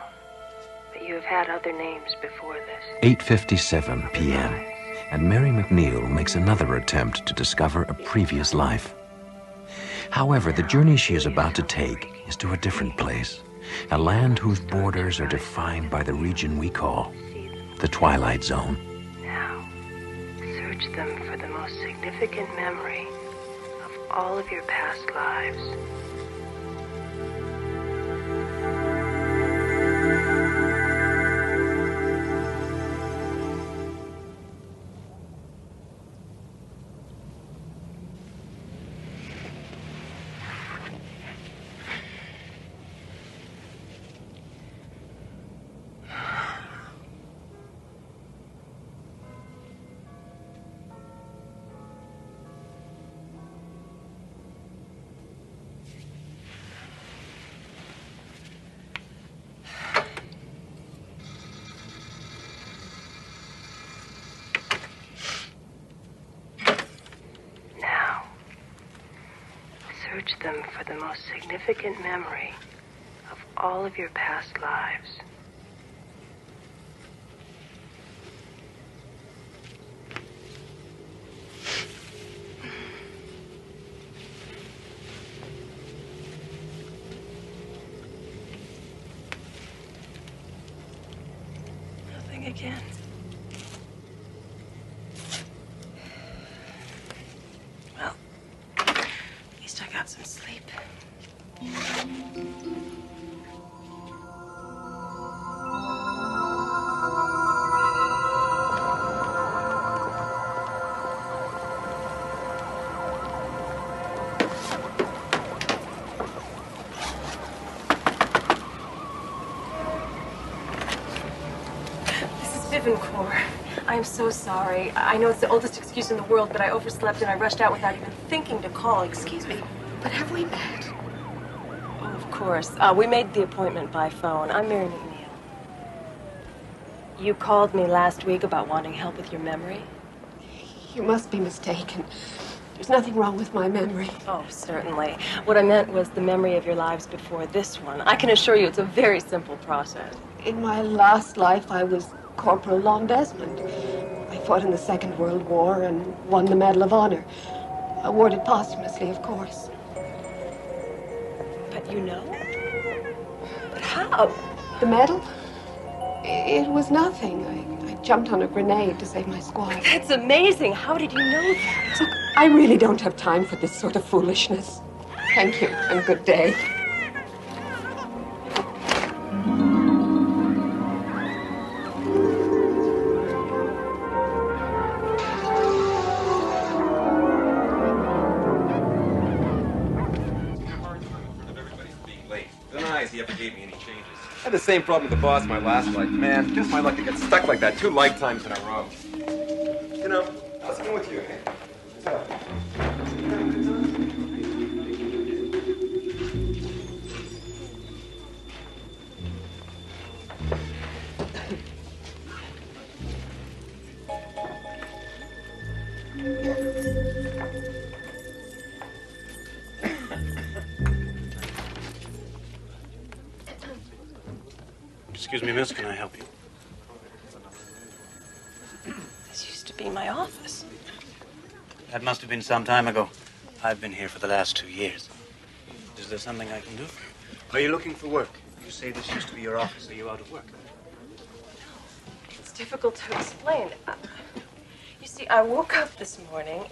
but you have had other names before this. 8:57 p.m., and Mary McNeil makes another attempt to discover a previous life. However, the journey she is about to take is to a different place, a land whose borders are defined by the region we call the Twilight Zone. Now, search them for the most significant memory of all of your past lives. Search them for the most significant memory of all of your past lives. Nothing again. Well, at least I got some sleep. I am so sorry. I know it's the oldest excuse in the world, but I overslept and I rushed out without even thinking to call. Excuse me, but have we met? Oh, of course. We made the appointment by phone. I'm Mary McNeil. You called me last week about wanting help with your memory? You must be mistaken. There's nothing wrong with my memory. Oh, certainly. What I meant was the memory of your lives before this one. I can assure you it's a very simple process. In my last life, I was Corporal Lon Desmond. I fought in the Second World War and won the Medal of Honor. Awarded posthumously, of course. But you know? But how? The medal? It was nothing. I jumped on a grenade to save my squad. That's amazing. How did you know that? Look, I really don't have time for this sort of foolishness. Thank you, and good day. He ever gave me any changes. I had the same problem with the boss my last life. Man, just my luck to get stuck like that 2 lifetimes in a row. You know, how's it going with you, eh? Excuse me, miss, can I help you? This used to be my office. That must have been some time ago. I've been here for the last 2 years. Is there something I can do for you? Are you looking for work? You say this used to be your office. Are you out of work? It's difficult to explain. You see, I woke up this morning,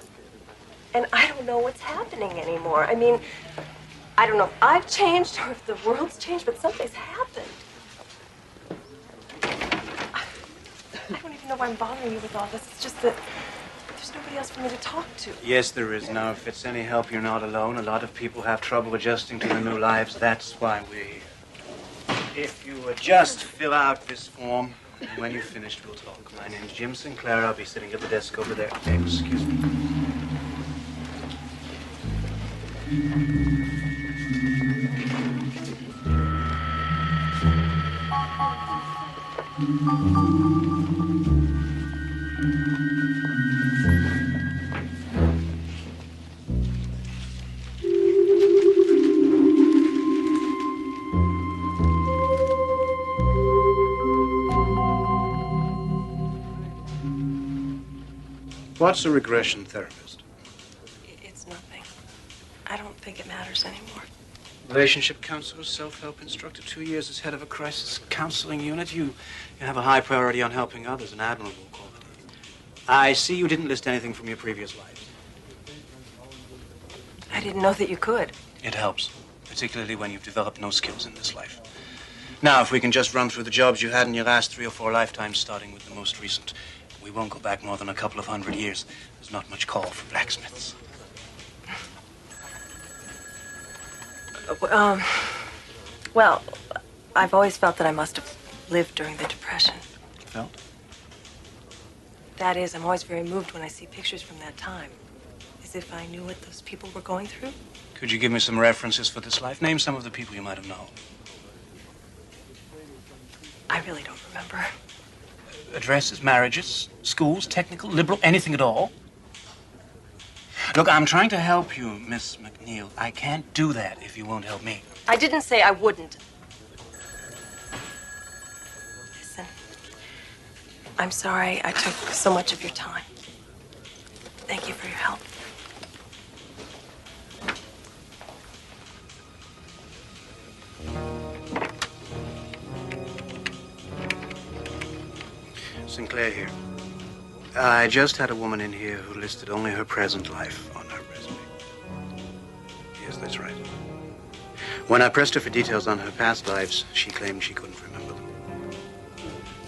and I don't know what's happening anymore. I mean, I don't know if I've changed or if the world's changed, but something's happened. I don't even know why I'm bothering you with all this. It's just that there's nobody else for me to talk to. Yes, there is. Now, if it's any help, you're not alone. A lot of people have trouble adjusting to their new lives. That's why we're here. If you would just fill out this form, and when you've finished, we'll talk. My name's Jim Sinclair. I'll be sitting at the desk over there. Excuse me. What's a regression therapist? It's nothing. I don't think it matters anymore. Relationship counselor, self-help instructor, 2 years as head of a crisis counseling unit. You have a high priority on helping others, an admirable quality. I see you didn't list anything from your previous life. I didn't know that you could. It helps, particularly when you've developed no skills in this life. Now, if we can just run through the jobs you had in your last 3 or 4 lifetimes, starting with the most recent. We won't go back more than a couple of 100 years. There's not much call for blacksmiths. Well, I've always felt that I must have lived during the Depression. Felt? That is, I'm always very moved when I see pictures from that time. As if I knew what those people were going through. Could you give me some references for this life? Name some of the people you might have known. I really don't remember. Addresses, marriages, schools, technical, liberal, anything at all? Look, I'm trying to help you, Miss McNeil. I can't do that if you won't help me. I didn't say I wouldn't. Listen, I'm sorry I took so much of your time. Thank you for your help. Sinclair here. I just had a woman in here who listed only her present life on her resume. Yes, that's right. When I pressed her for details on her past lives, she claimed she couldn't remember them.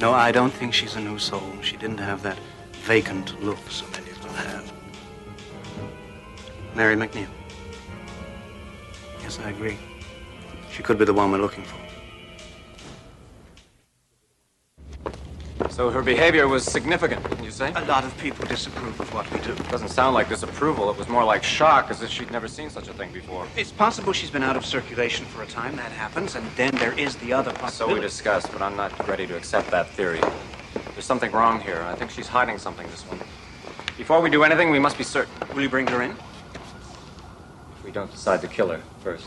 No, I don't think she's a new soul. She didn't have that vacant look so many of them have. Mary McNeil. Yes, I agree. She could be the one we're looking for. So her behavior was significant, you say? A lot of people disapprove of what we do. Doesn't sound like disapproval. It was more like shock, as if she'd never seen such a thing before. It's possible she's been out of circulation for a time. That happens. And then there is the other possibility. So we discussed, but I'm not ready to accept that theory. There's something wrong here. I think she's hiding something, this one. Before we do anything, we must be certain. Will you bring her in? If we don't decide to kill her first.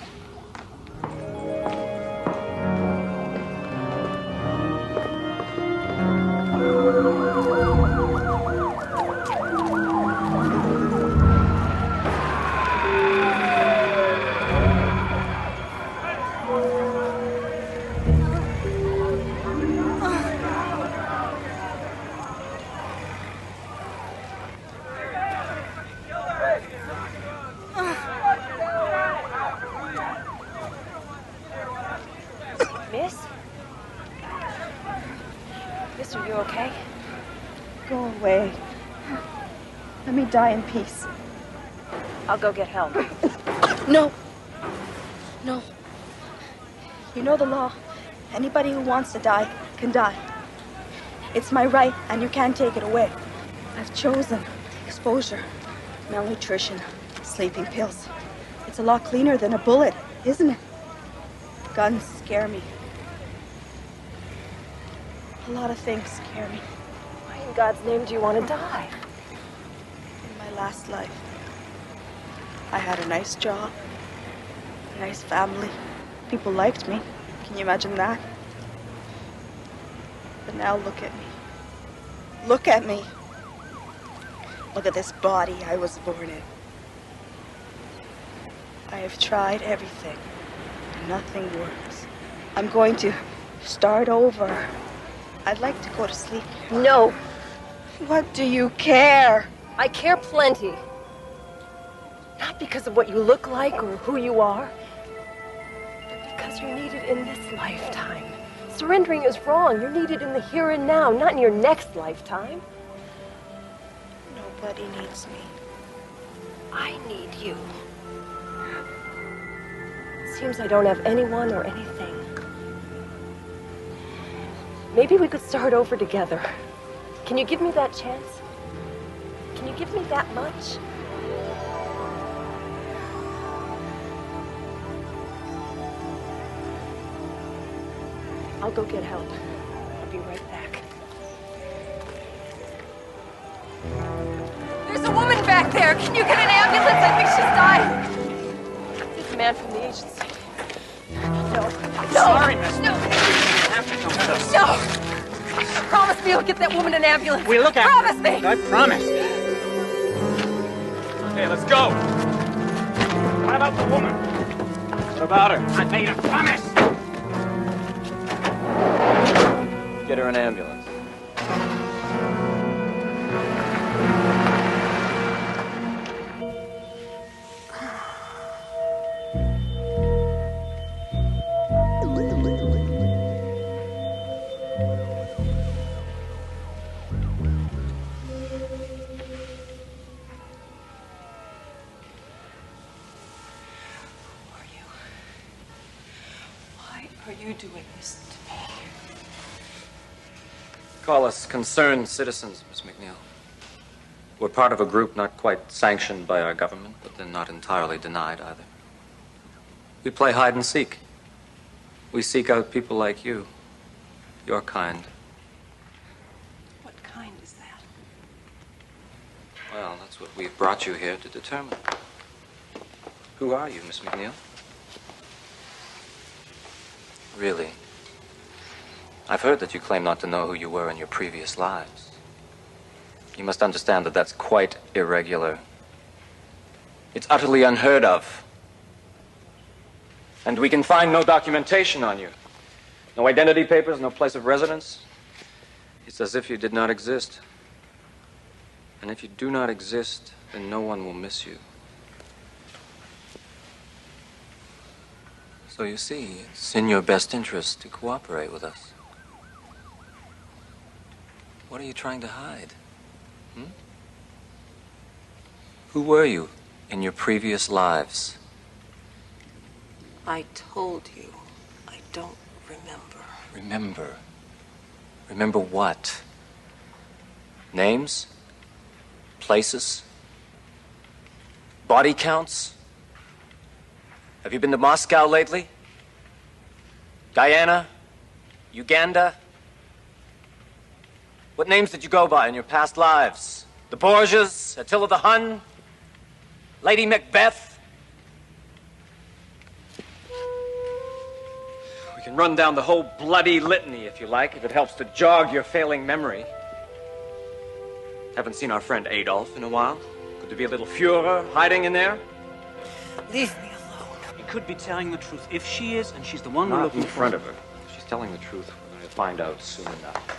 Miss? Miss, are you okay? Go away. Let me die in peace. I'll go get help. No. No. You know the law. Anybody who wants to die can die. It's my right, and you can't take it away. I've chosen exposure, malnutrition, sleeping pills. It's a lot cleaner than a bullet, isn't it? Guns scare me. A lot of things scare me. Why in God's name do you want to die? In my last life, I had a nice job, a nice family. People liked me. Can you imagine that? But now look at me. Look at me. Look at this body I was born in. I have tried everything, and nothing works. I'm going to start over. I'd like to go to sleep. No. What do you care? I care plenty. Not because of what you look like or who you are, but because you're needed in this lifetime. Surrendering is wrong. You're needed in the here and now, not in your next lifetime. Nobody needs me. I need you. Seems I don't have anyone or anything. Maybe we could start over together. Can you give me that chance? Can you give me that much? I'll go get help. I'll be right back. There's a woman back there. Can you get an ambulance? I think she's dying. It's a man from the agency. No. I'm No. sorry, miss. No. You have to come with us. No. Promise me you'll get that woman an ambulance. We'll look after Promise her. me. I promise. Okay, let's go. What about the woman? What about her? I made a promise. Get her an ambulance. Are you doing this to me? Call us concerned citizens, Miss McNeil. We're part of a group not quite sanctioned by our government, but then not entirely denied either. We play hide and seek. We seek out people like you, your kind. What kind is that? Well, that's what we've brought you here to determine. Who are you, Miss McNeil? Really? I've heard that you claim not to know who you were in your previous lives. You must understand that that's quite irregular. It's utterly unheard of. And we can find no documentation on you. No identity papers, no place of residence. It's as if you did not exist. And if you do not exist, then no one will miss you. So you see, it's in your best interest to cooperate with us. What are you trying to hide? Who were you in your previous lives? I told you. I don't remember. Remember? Remember what? Names? Places? Body counts? Have you been to Moscow lately? Guyana? Uganda? What names did you go by in your past lives? The Borgias, Attila the Hun, Lady Macbeth. We can run down the whole bloody litany, if you like, if it helps to jog your failing memory. Haven't seen our friend Adolf in a while. Could there be a little Führer hiding in there? Leave me alone. He could be telling the truth. If she is, and she's the one we're Not looking in for. front of her. If she's telling the truth, we're going to find out soon enough.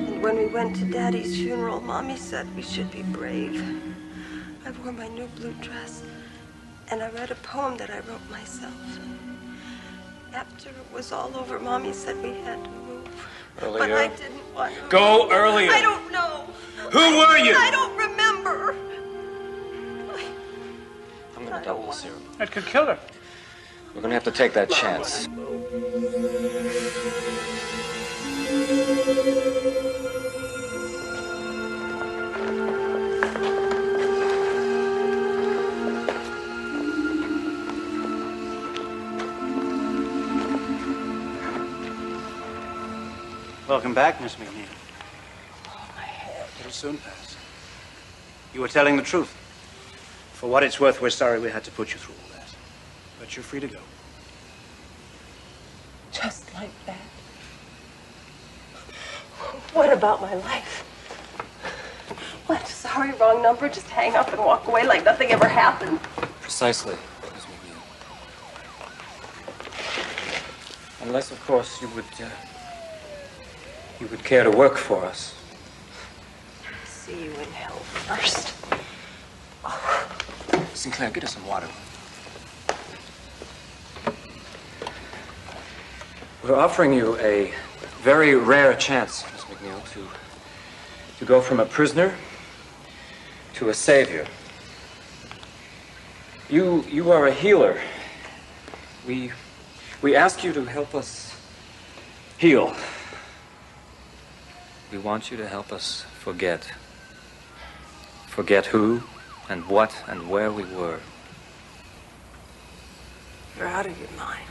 And when we went to Daddy's funeral, Mommy said we should be brave. I wore my new blue dress, and I read a poem that I wrote myself. After it was all over, Mommy said we had to move. Earlier. But I didn't want to. Go earlier. I don't know. Who were you? I don't remember. I'm going to double the serum. That could kill her. We're going to have to take that chance. Welcome back, Miss McNeil. Oh, my head. It'll soon pass. You were telling the truth. For what it's worth, we're sorry we had to put you through all that. But you're free to go. Just like that. What about my life? What? Sorry, wrong number. Just hang up and walk away like nothing ever happened. Precisely, Miss McNeil. Unless, of course, you would care to work for us. See you in hell first. Sinclair, get us some water. We're offering you a very rare chance, Miss McNeil, to go from a prisoner to a savior. You are a healer. We ask you to help us heal. We want you to help us forget. Forget who and what and where we were. You're out of your mind.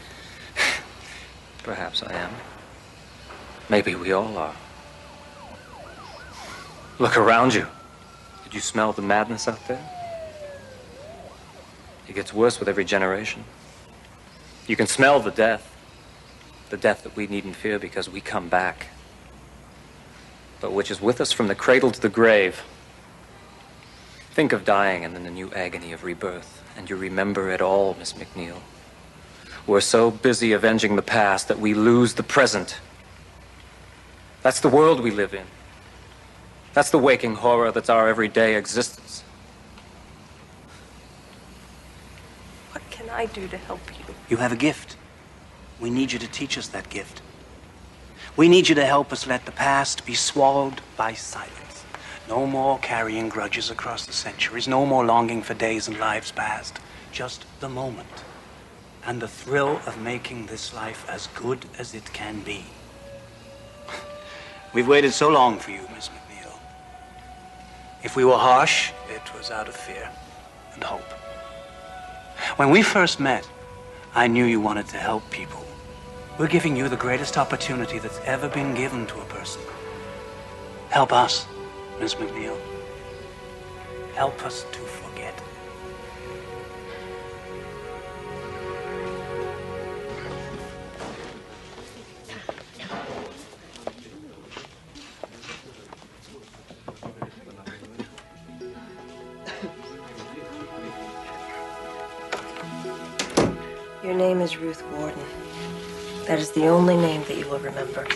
Perhaps I am. Maybe we all are. Look around you. Did you smell the madness out there? It gets worse with every generation. You can smell the death that we needn't fear because we come back, but which is with us from the cradle to the grave. Think of dying and then the new agony of rebirth, and you remember it all, Miss McNeil. We're so busy avenging the past that we lose the present. That's the world we live in. That's the waking horror that's our everyday existence. What can I do to help you? You have a gift. We need you to teach us that gift. We need you to help us let the past be swallowed by silence. No more carrying grudges across the centuries. No more longing for days and lives past. Just the moment. And the thrill of making this life as good as it can be. We've waited so long for you, Miss McNeil. If we were harsh, it was out of fear and hope. When we first met, I knew you wanted to help people. We're giving you the greatest opportunity that's ever been given to a person. Help us, Miss McNeil. Help us to forget. Your name is Ruth Warden. That is the only name that you will remember.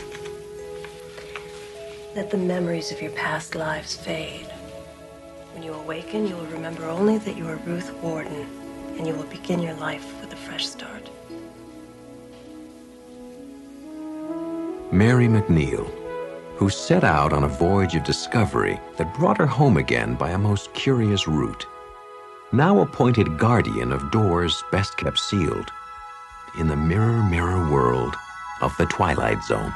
Let the memories of your past lives fade. When you awaken, you will remember only that you are Ruth Warden, and you will begin your life with a fresh start. Mary McNeil, who set out on a voyage of discovery that brought her home again by a most curious route, now appointed guardian of doors best kept sealed in the mirror, mirror world of the Twilight Zone.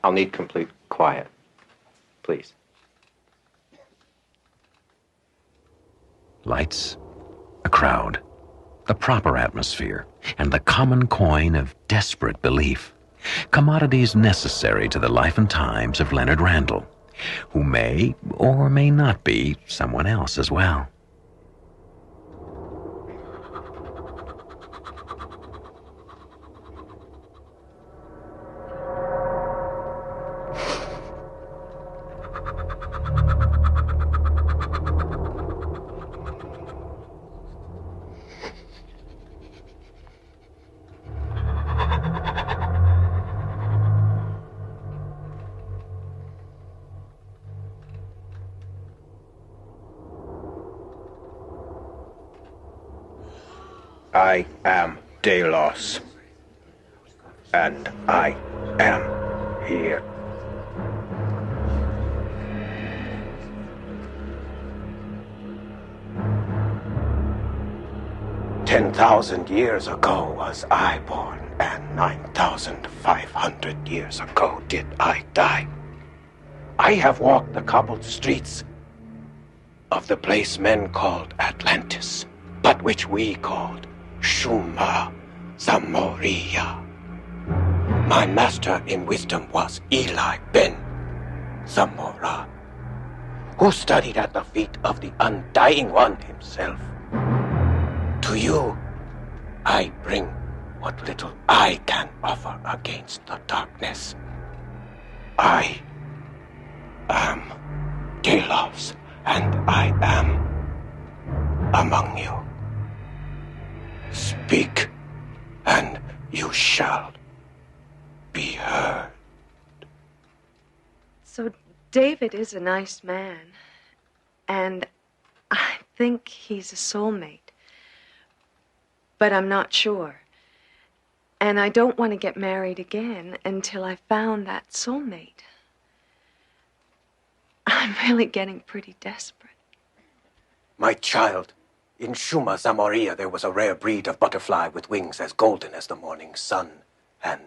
I'll need complete quiet, please. Lights, a crowd, the proper atmosphere, and the common coin of desperate belief. Commodities necessary to the life and times of Leonard Randall, who may or may not be someone else as well. I am Delos, and I am here. $10,000 ago was I born, and 9,500 years ago did I die. I have walked the cobbled streets of the place men called Atlantis, but which we called Shuma Zamoria. My master in wisdom was Eli Ben Zamora, who studied at the feet of the Undying One himself. To you, I bring what little I can offer against the darkness. I am Delos, and I am among you. Speak, and you shall be heard. So David is a nice man, and I think he's a soulmate. But I'm not sure. And I don't want to get married again until I found that soulmate. I'm really getting pretty desperate. My child, in Shuma Zamoria there was a rare breed of butterfly with wings as golden as the morning sun, and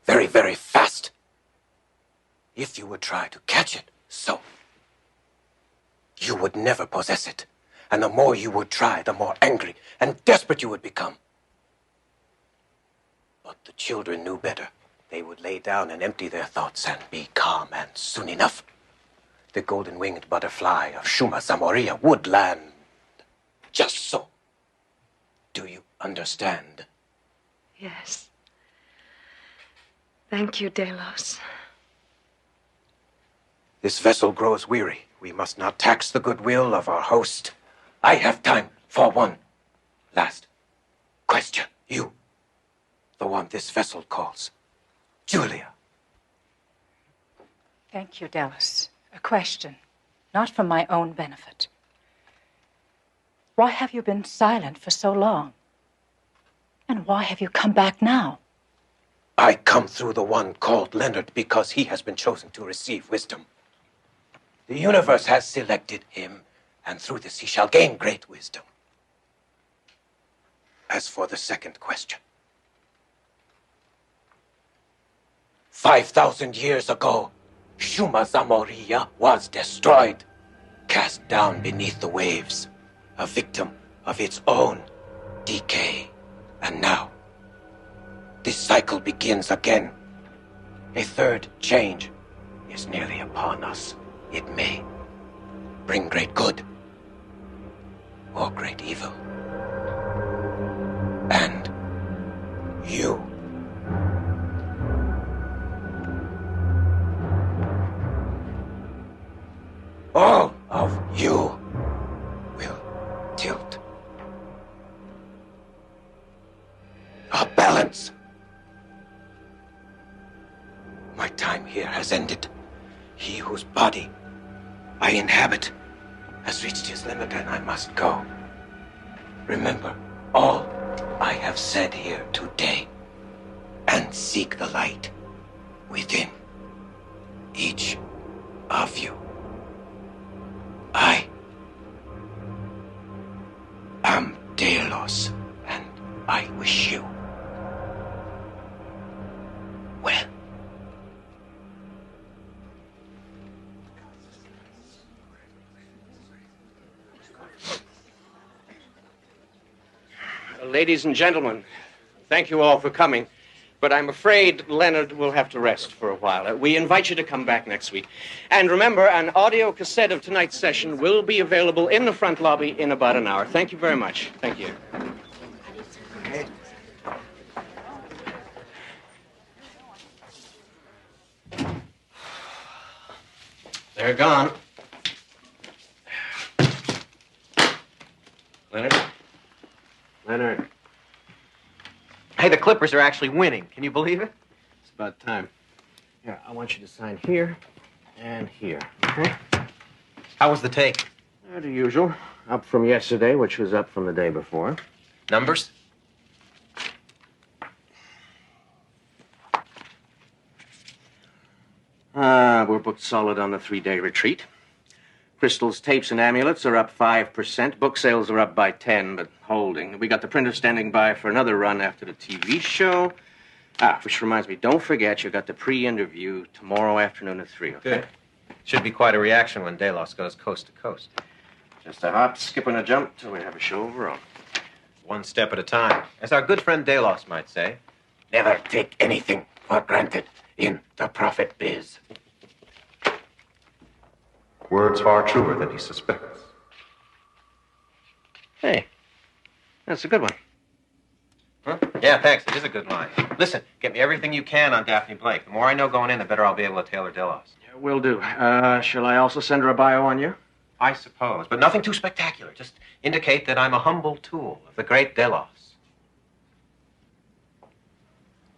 very, very fast. If you would try to catch it, so you would never possess it. And the more you would try, the more angry and desperate you would become. But the children knew better. They would lay down and empty their thoughts and be calm, and soon enough, the golden-winged butterfly of Shuma Zamoria would land. Just so. Do you understand? Yes. Thank you, Delos. This vessel grows weary. We must not tax the goodwill of our host. I have time for one last question. You, the one this vessel calls Julia. Thank you, Delos. A question, not for my own benefit. Why have you been silent for so long? And why have you come back now? I come through the one called Leonard because he has been chosen to receive wisdom. The universe has selected him, and through this he shall gain great wisdom. As for the second question, 5,000 years ago, Shuma Zamoria was destroyed, cast down beneath the waves, a victim of its own decay. And now, this cycle begins again. A third change is nearly upon us. It may bring great good or great evil. And you. All of you will tilt a balance. My time here has ended. He whose body I inhabit has reached his limit, and I must go. Remember all I have said here today, and seek the light within each of you. I am Delos, and I wish you well. Ladies and gentlemen, thank you all for coming, but I'm afraid Leonard will have to rest for a while. We invite you to come back next week. And remember, an audio cassette of tonight's session will be available in the front lobby in about an hour. Thank you very much. Thank you. Okay. They're gone. Leonard? Leonard. Hey, the Clippers are actually winning. Can you believe it? It's about time. Here, I want you to sign here and here, okay? How was the take? The usual. Up from yesterday, which was up from the day before. Numbers? We're booked solid on the 3-day retreat. Crystals, tapes, and amulets are up 5%. Book sales are up by 10, but holding. We got the printer standing by for another run after the TV show. Which reminds me, don't forget you got the pre-interview tomorrow afternoon at 3, okay? Good. Should be quite a reaction when Delos goes coast to coast. Just a hop, skip, and a jump till we have a show of our own. One step at a time. As our good friend Delos might say. Never take anything for granted in the profit biz. Words far truer than he suspects. Hey, that's a good one. Huh? Yeah, thanks. It is a good line. Listen, get me everything you can on Daphne Blake. The more I know going in, the better I'll be able to tailor Delos. Yeah, will do. Shall I also send her a bio on you? I suppose, but nothing too spectacular. Just indicate that I'm a humble tool of the great Delos.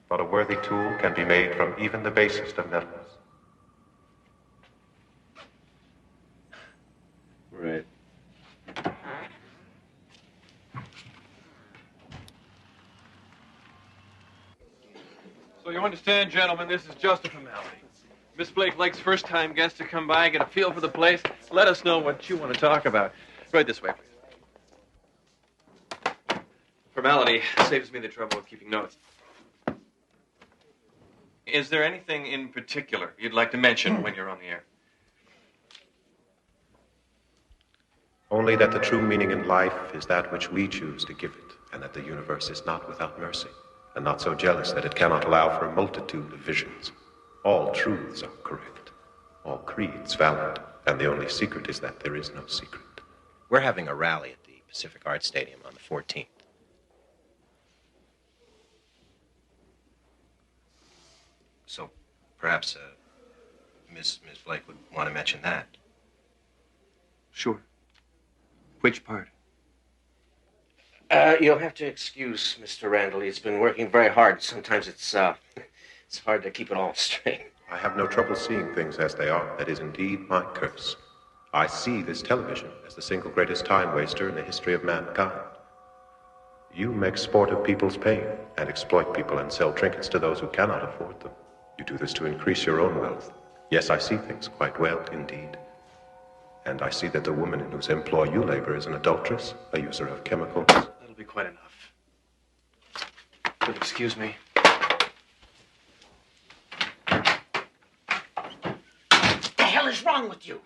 But a worthy tool can be made from even the basest of metals. Right. So you understand, gentlemen, this is just a formality. Miss Blake likes first-time guests to come by, get a feel for the place. Let us know what you want to talk about. Right this way, please. Formality saves me the trouble of keeping notes. Is there anything in particular you'd like to mention when you're on the air? Only that the true meaning in life is that which we choose to give it, and that the universe is not without mercy, and not so jealous that it cannot allow for a multitude of visions. All truths are correct, all creeds valid, and the only secret is that there is no secret. We're having a rally at the Pacific Arts Stadium on the 14th. So perhaps Miss Blake would want to mention that. Sure. Which part? You'll have to excuse Mr. Randall. He's been working very hard. Sometimes it's hard to keep it all straight. I have no trouble seeing things as they are. That is indeed my curse. I see this television as the single greatest time waster in the history of mankind. You make sport of people's pain and exploit people and sell trinkets to those who cannot afford them. You do this to increase your own wealth. Yes, I see things quite well indeed. And I see that the woman in whose employ you labor is an adulteress, a user of chemicals. That'll be quite enough. You'll excuse me. What the hell is wrong with you?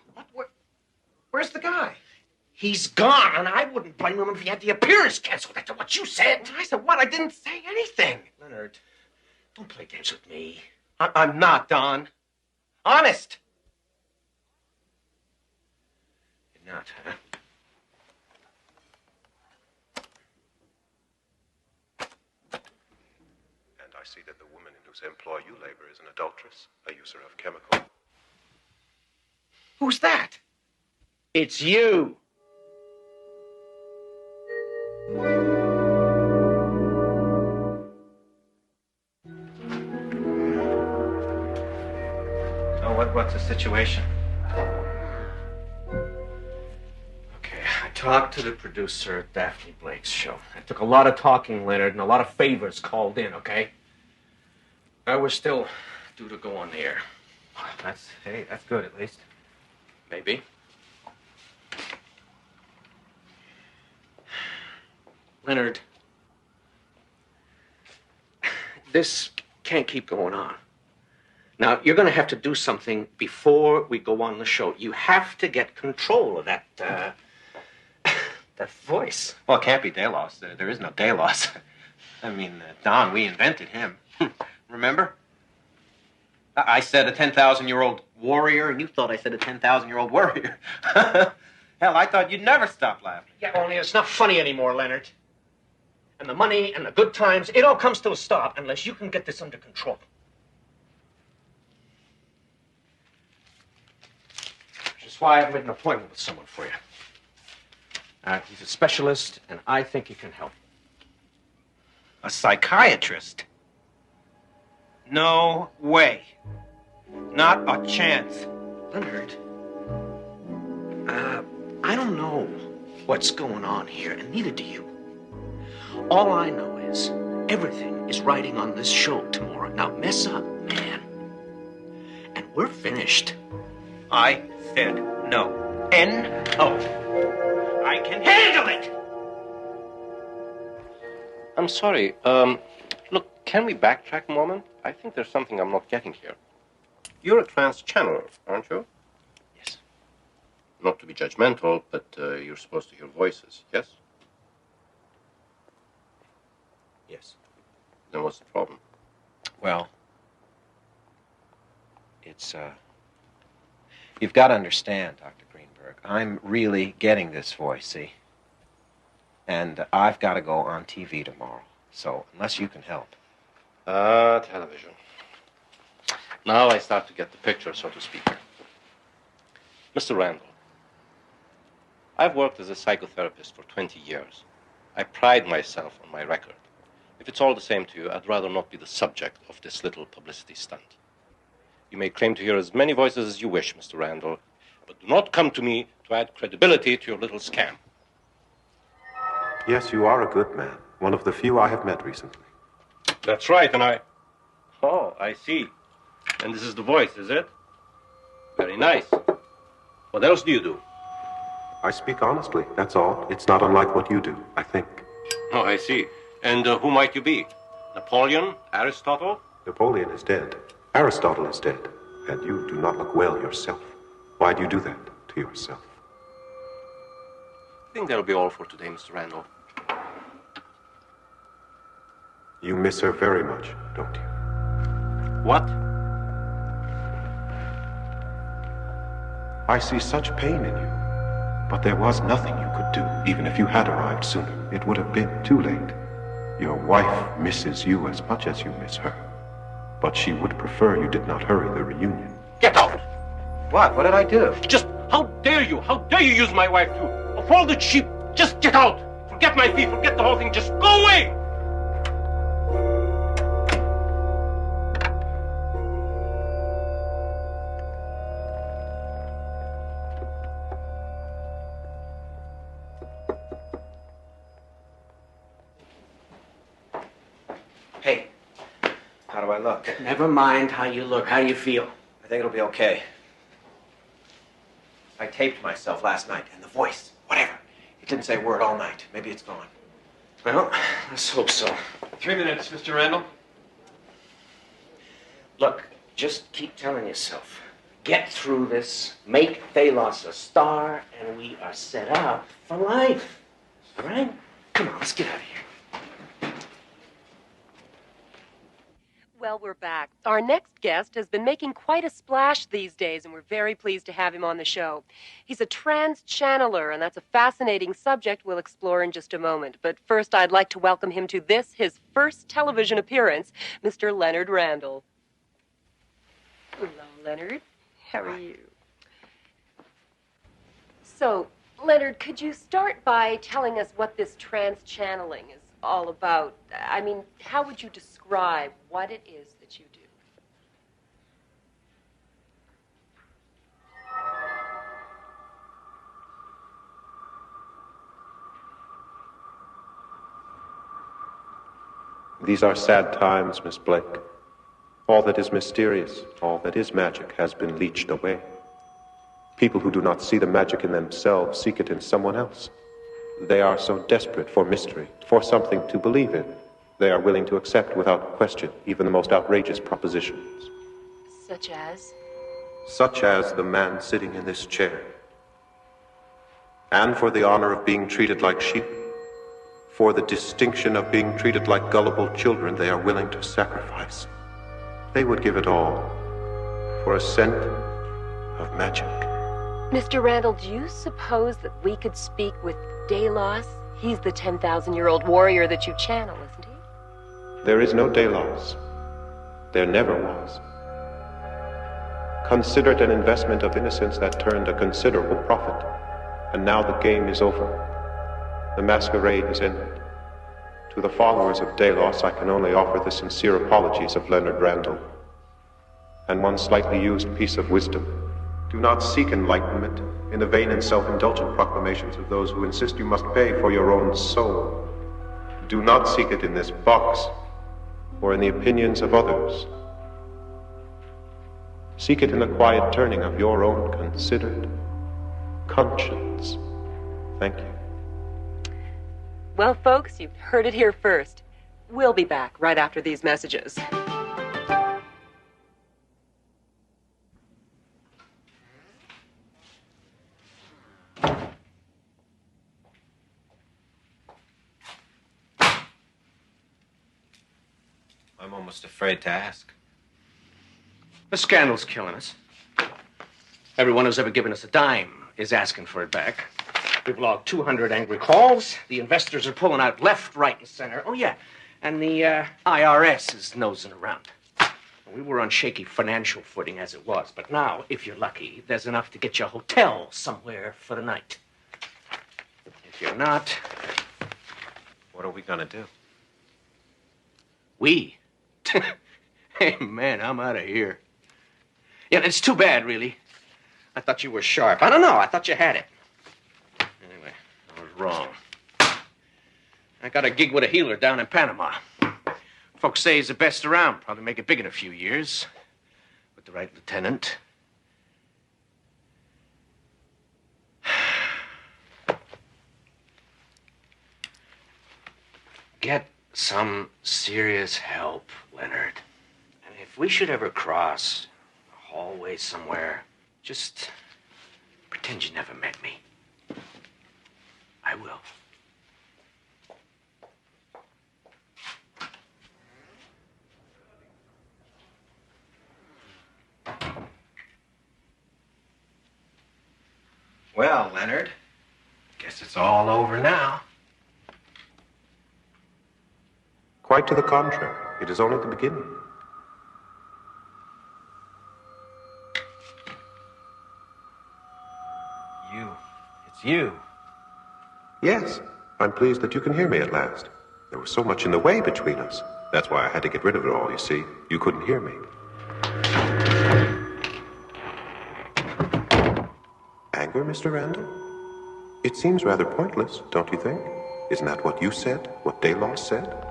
Where's the guy? He's gone, and I wouldn't blame him if he had the appearance canceled after what you said. I said what? I didn't say anything. Leonard, don't play games with me. I'm not, Don. Honest. You're not, huh? And I see that the woman in whose employ you labor is an adulteress, a user of chemical. Who's that? It's you. So what's the situation? Okay, I talked to the producer at Daphne Blake's show. It took a lot of talking, Leonard, and a lot of favors called in, okay? We're still due to go on the air. Hey, that's good at least. Maybe. Leonard, this can't keep going on. Now, you're going to have to do something before we go on the show. You have to get control of that voice. Well, it can't be Delos. There is no Delos. I mean, Don, we invented him. Remember? I said a 10,000-year-old warrior, and you thought I said a 10,000-year-old warrior. Hell, I thought you'd never stop laughing. Yeah, only it's not funny anymore, Leonard. And the money and the good times, it all comes to a stop unless you can get this under control. Which is why I've made an appointment with someone for you. He's a specialist, and I think he can help. A psychiatrist? No way. Not a chance. Leonard, I don't know what's going on here, and neither do you. All I know is everything is riding on this show tomorrow. Now, mess up, man. And we're finished. I said no. N-O. I can handle it! I'm sorry. Look, can we backtrack a moment? I think there's something I'm not getting here. You're a trans-channeler, aren't you? Yes. Not to be judgmental, but you're supposed to hear voices, yes? Yes. Then what's the problem? Well, it's, you've got to understand, Dr. Greenberg, I'm really getting this voice, see? And I've got to go on TV tomorrow. So, unless you can help. Television. Now I start to get the picture, so to speak. Mr. Randall, I've worked as a psychotherapist for 20 years. I pride myself on my record. If it's all the same to you, I'd rather not be the subject of this little publicity stunt. You may claim to hear as many voices as you wish, Mr. Randall, but do not come to me to add credibility to your little scam. Yes, you are a good man. One of the few I have met recently. That's right, and I... Oh, I see. And this is the voice, is it? Very nice. What else do you do? I speak honestly, that's all. It's not unlike what you do, I think. Oh, I see. And who might you be? Napoleon? Aristotle? Napoleon is dead. Aristotle is dead. And you do not look well yourself. Why do you do that to yourself? I think that'll be all for today, Mr. Randall. You miss her very much, don't you? What? I see such pain in you. But there was nothing you could do, even if you had arrived sooner. It would have been too late. Your wife misses you as much as you miss her. But she would prefer you did not hurry the reunion. Get out! What? What did I do? Just, how dare you? How dare you use my wife to... Of all the cheap... Just get out! Forget my fee, forget the whole thing, just go away! Hey, how do I look? Never mind how you look. How do you feel? I think it'll be okay. I taped myself last night, and the voice, whatever. It didn't say a word all night. Maybe it's gone. Well, let's hope so. 3 minutes, Mr. Randall. Look, just keep telling yourself, get through this, make Thalos a star, and we are set up for life. All right? Come on, let's get out of here. Well, Well, we're back. Our next guest has been making quite a splash these days, and we're very pleased to have him on the show. He's a trans-channeler, and that's a fascinating subject we'll explore in just a moment. But first, I'd like to welcome him to this, his first television appearance, Mr. Leonard Randall. Hello, Leonard. How are you? So, Leonard, could you start by telling us what this trans-channeling is all about? I mean, how would you describe what it is that you do? These are sad times, Miss Blake. All that is mysterious, all that is magic has been leached away. People who do not see the magic in themselves seek it in someone else. They are so desperate for mystery, for something to believe in. They are willing to accept without question even the most outrageous propositions. Such as? Such as the man sitting in this chair. And for the honor of being treated like sheep, for the distinction of being treated like gullible children, they are willing to sacrifice. They would give it all for a scent of magic. Mr. Randall, do you suppose that we could speak with Delos? He's the 10,000-year-old warrior that you channel, isn't he? There is no Delos. There never was. Consider it an investment of innocence that turned a considerable profit. And now the game is over. The masquerade is ended. To the followers of Delos, I can only offer the sincere apologies of Leonard Randall. And one slightly used piece of wisdom. Do not seek enlightenment in the vain and self-indulgent proclamations of those who insist you must pay for your own soul. Do not seek it in this box or in the opinions of others. Seek it in the quiet turning of your own considered conscience. Thank you. Well, folks, you've heard it here first. We'll be back right after these messages. I'm almost afraid to ask. The scandal's killing us. Everyone who's ever given us a dime is asking for it back. We've logged 200 angry calls. The investors are pulling out left, right, and center. Oh, yeah. And the IRS is nosing around. We were on shaky financial footing as it was, but now, if you're lucky, there's enough to get you a hotel somewhere for the night. If you're not... What are we gonna do? We? Hey, man, I'm out of here. Yeah, it's too bad, really. I thought you were sharp. I don't know. I thought you had it. Anyway, I was wrong. I got a gig with a healer down in Panama. Folks say he's the best around. Probably make it big in a few years. With the right lieutenant. Get some serious help, Leonard. And if we should ever cross a hallway somewhere, just pretend you never met me. I will. Well, Leonard, guess it's all over now. Quite to the contrary. It is only the beginning. You. It's you. Yes, I'm pleased that you can hear me at last. There was so much in the way between us. That's why I had to get rid of it all, you see. You couldn't hear me. Anger, Mr. Randall? It seems rather pointless, don't you think? Isn't that what you said? What Delos said?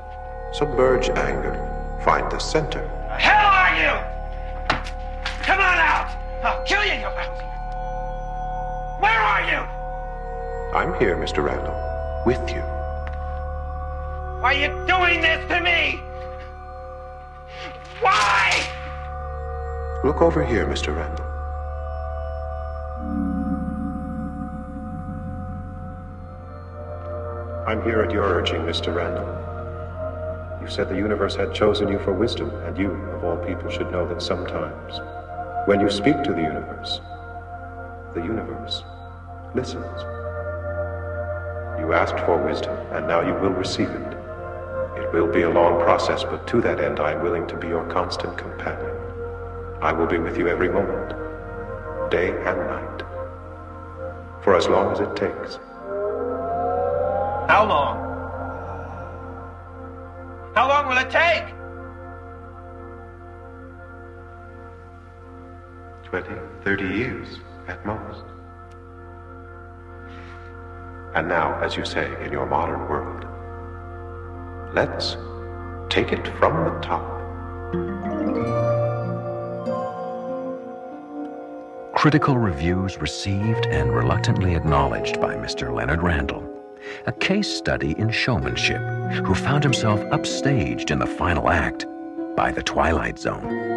Submerge anger. Find the center. The hell are you? Come on out! I'll kill you, you lousy. Where are you? I'm here, Mr. Randall. With you. Why are you doing this to me? Why? Look over here, Mr. Randall. I'm here at your urging, Mr. Randall. You said the universe had chosen you for wisdom, and you, of all people, should know that sometimes, when you speak to the universe listens. You asked for wisdom, and now you will receive it. It will be a long process, but to that end I am willing to be your constant companion. I will be with you every moment, day and night, for as long as it takes. How long? How long will it take? 20, 30 years at most. And now, as you say, in your modern world, let's take it from the top. Critical reviews received and reluctantly acknowledged by Mr. Leonard Randall. A case study in showmanship, who found himself upstaged in the final act by the Twilight Zone.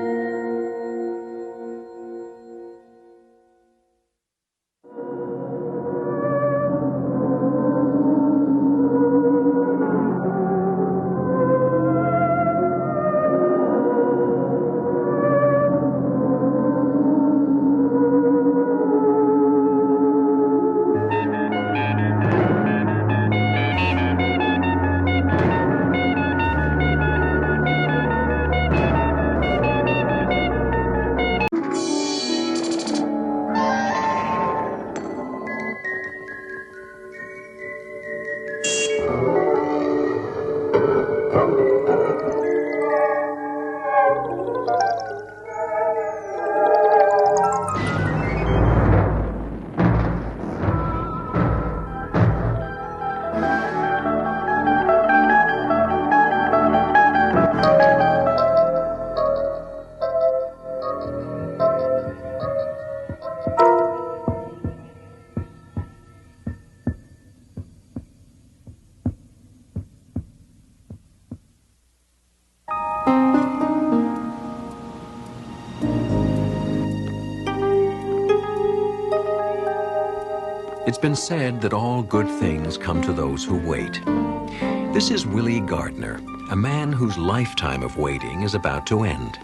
It's been said that all good things come to those who wait. This is Willie Gardner, a man whose lifetime of waiting is about to end.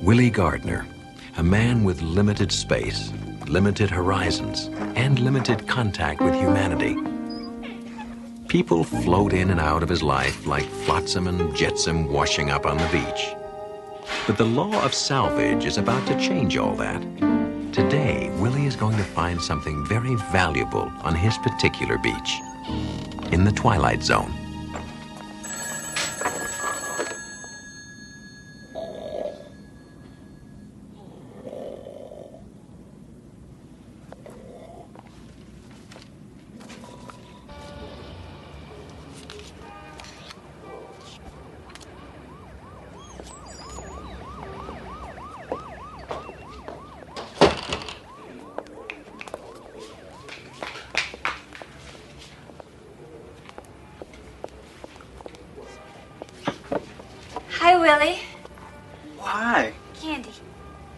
Willie Gardner, a man with limited space, limited horizons, and limited contact with humanity. People float in and out of his life like flotsam and jetsam washing up on the beach. But the law of salvage is about to change all that. Today, Willie is going to find something very valuable on his particular beach, in the Twilight Zone. Hi, Willie. Hi. Candy.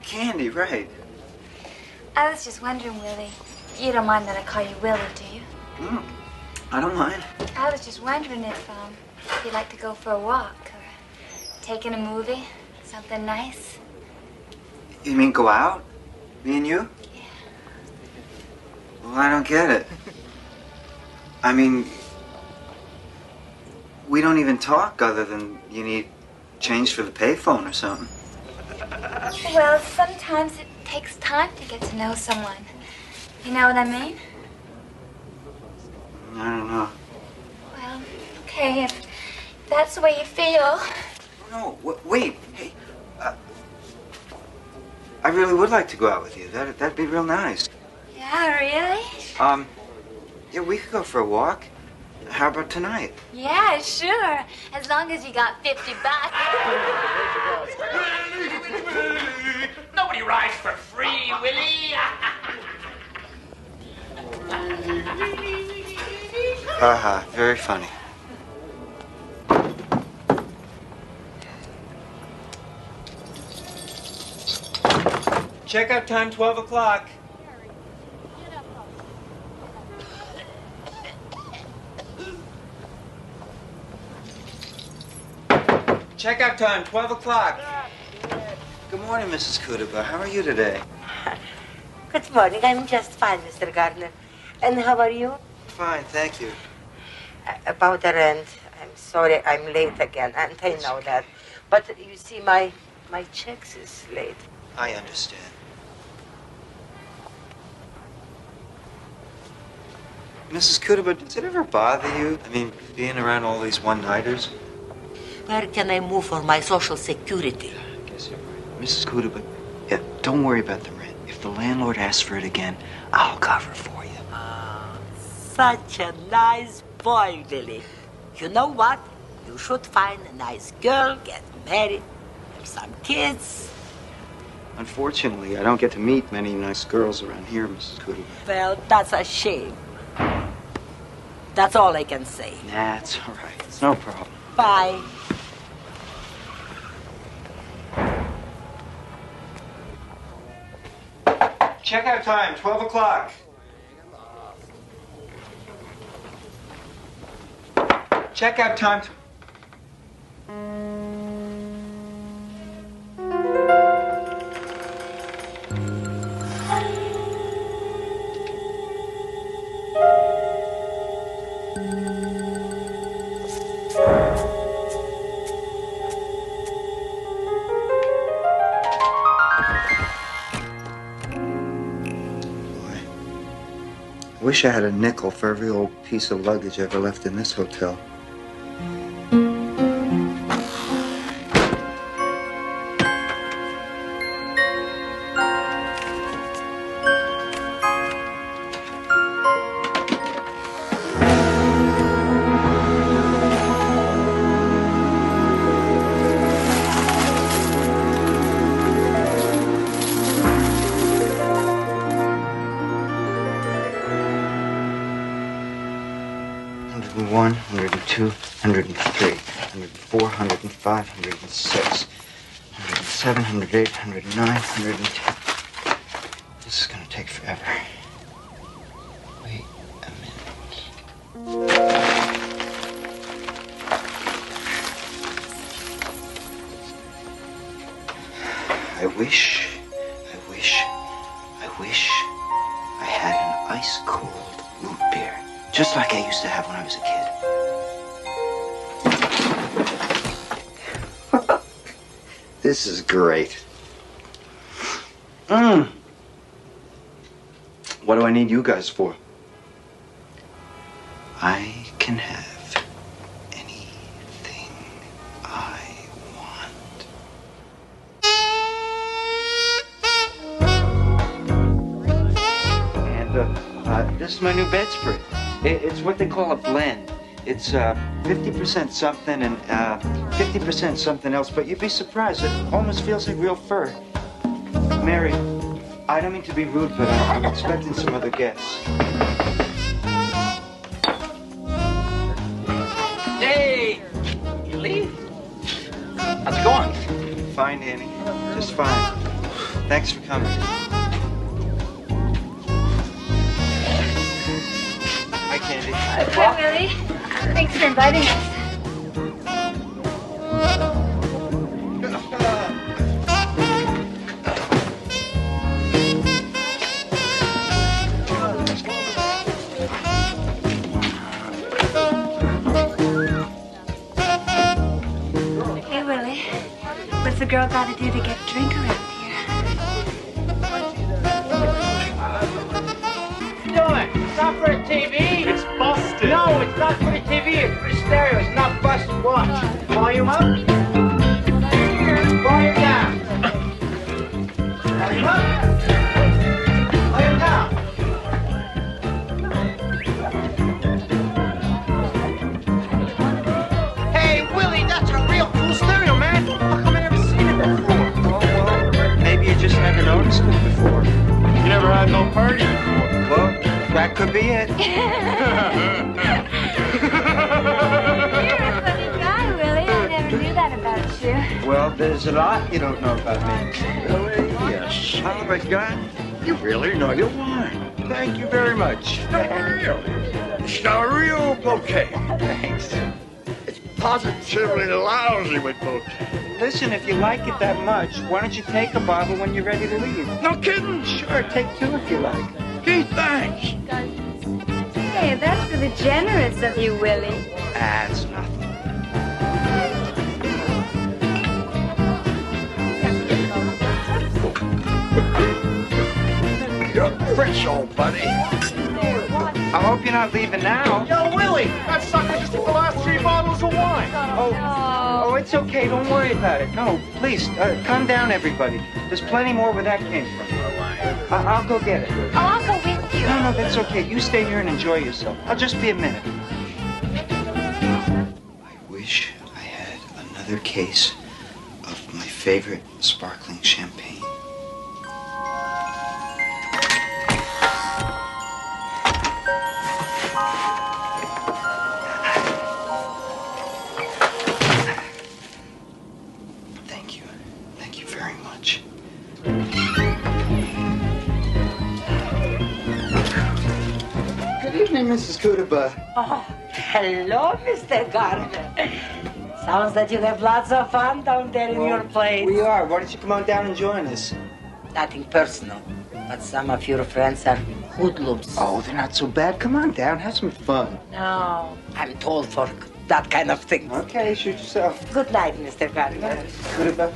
Candy, right. I was just wondering, Willie. You don't mind that I call you Willie, do you? Mm, I don't mind. I was just wondering if you'd like to go for a walk or take in a movie, something nice. You mean go out? Me and you? Yeah. Well, I don't get it. I mean, we don't even talk other than you need change for the payphone or something. Well, sometimes it takes time to get to know someone. You know what I mean? I don't know. Well, okay, if that's the way you feel. No, wait. Hey, I really would like to go out with you. That'd be real nice. Yeah, really? Yeah, we could go for a walk. How about tonight? Yeah, sure. As long as you got $50. Nobody rides for free, Willie. Haha, very funny. Checkout time, 12 o'clock. Checkout time, 12 o'clock. Good morning, Mrs. Kudaba. How are you today? Good morning. I'm just fine, Mr. Gardner. And how are you? Fine, thank you. About the rent, I'm sorry I'm late again, and I know that. But you see, my checks is late. I understand. Mrs. Kudaba, does it ever bother you? I mean, being around all these one-nighters? Where can I move for my Social Security? I guess you're right. Mrs. Kudaba, yeah, don't worry about the rent. If the landlord asks for it again, I'll cover for you. Such a nice boy, Billy. You know what? You should find a nice girl, get married, have some kids. Unfortunately, I don't get to meet many nice girls around here, Mrs. Kudaba. Well, that's a shame. That's all I can say. That's all right. It's no problem. Bye. Checkout time, 12 o'clock. Checkout time. I wish I had a nickel for every old piece of luggage I ever left in this hotel. One, 102, 103, 104, 105, 106, 107, 108, 109, 110. This is gonna take forever. Wait a minute. I wish I had an ice-cold root beer. Just like I used to have when I was a kid. This is great. What do I need you guys for? I can have anything I want. And this is my new bedspread. It's what they call a blend. It's 50% something and 50% something else, but you'd be surprised. It almost feels like real fur. Mary, I don't mean to be rude, but I'm expecting some other guests. Hey! You leave? How's it going? Fine, Annie. Just fine. Thanks for coming. Hi, Candy. Hi, Willie. Thanks for inviting us. Hey, Willie. What's the girl got to do to get a drink around here? What you doing? It's not for the TV. It's busted. No, it's not for the TV. It's for the stereo. It's not busted. Watch. Volume up. Volume down. Volume up. Volume down. Hey, Willie, that's a real cool stereo, man. How come I never seen it before? Well, maybe you just never noticed it before. You never had no party before. Well, back could be it. You're a funny guy, Willie. I never knew that about you. Well, there's a lot you don't know about me. Really? You son of a gun. You really know you won. Thank you very much. It's a real bouquet. Thanks. It's positively lousy with bouquet. Listen, if you like it that much, why don't you take a bottle when you're ready to leave? No kidding? Sure, take two if you like. Gee, thanks. Hey, that's really generous of you, Willie. That's nothing. You're fresh, old buddy. I hope you're not leaving now. Yo, Willie, that sucker just took the last 3 bottles of wine. Oh, it's okay. Don't worry about it. No, please, calm down, everybody. There's plenty more where that came from. I'll go get it. Oh, I'll go with you. No, that's okay. You stay here and enjoy yourself. I'll just be a minute. I wish I had another case of my favorite sparkling champagne. Thank you. Thank you very much. Good evening, Mrs. Kudaba. Oh, hello, Mr. Gardner. Sounds that you have lots of fun down there in your place. We are. Why don't you come on down and join us? Nothing personal, but some of your friends are hoodlums. Oh, they're not so bad. Come on down. Have some fun. No, I'm told for that kind of thing. Okay, shoot yourself. Good night, Mr. Gardner. Kudaba.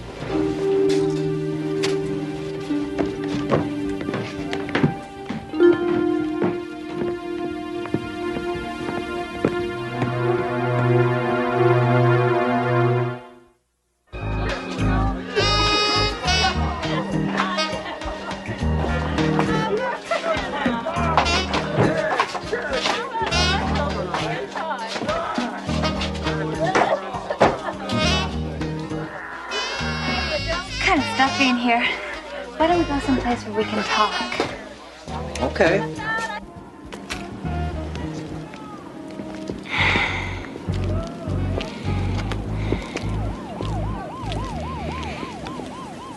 Kind of stuffy in here. Why don't we go someplace where we can talk? Okay.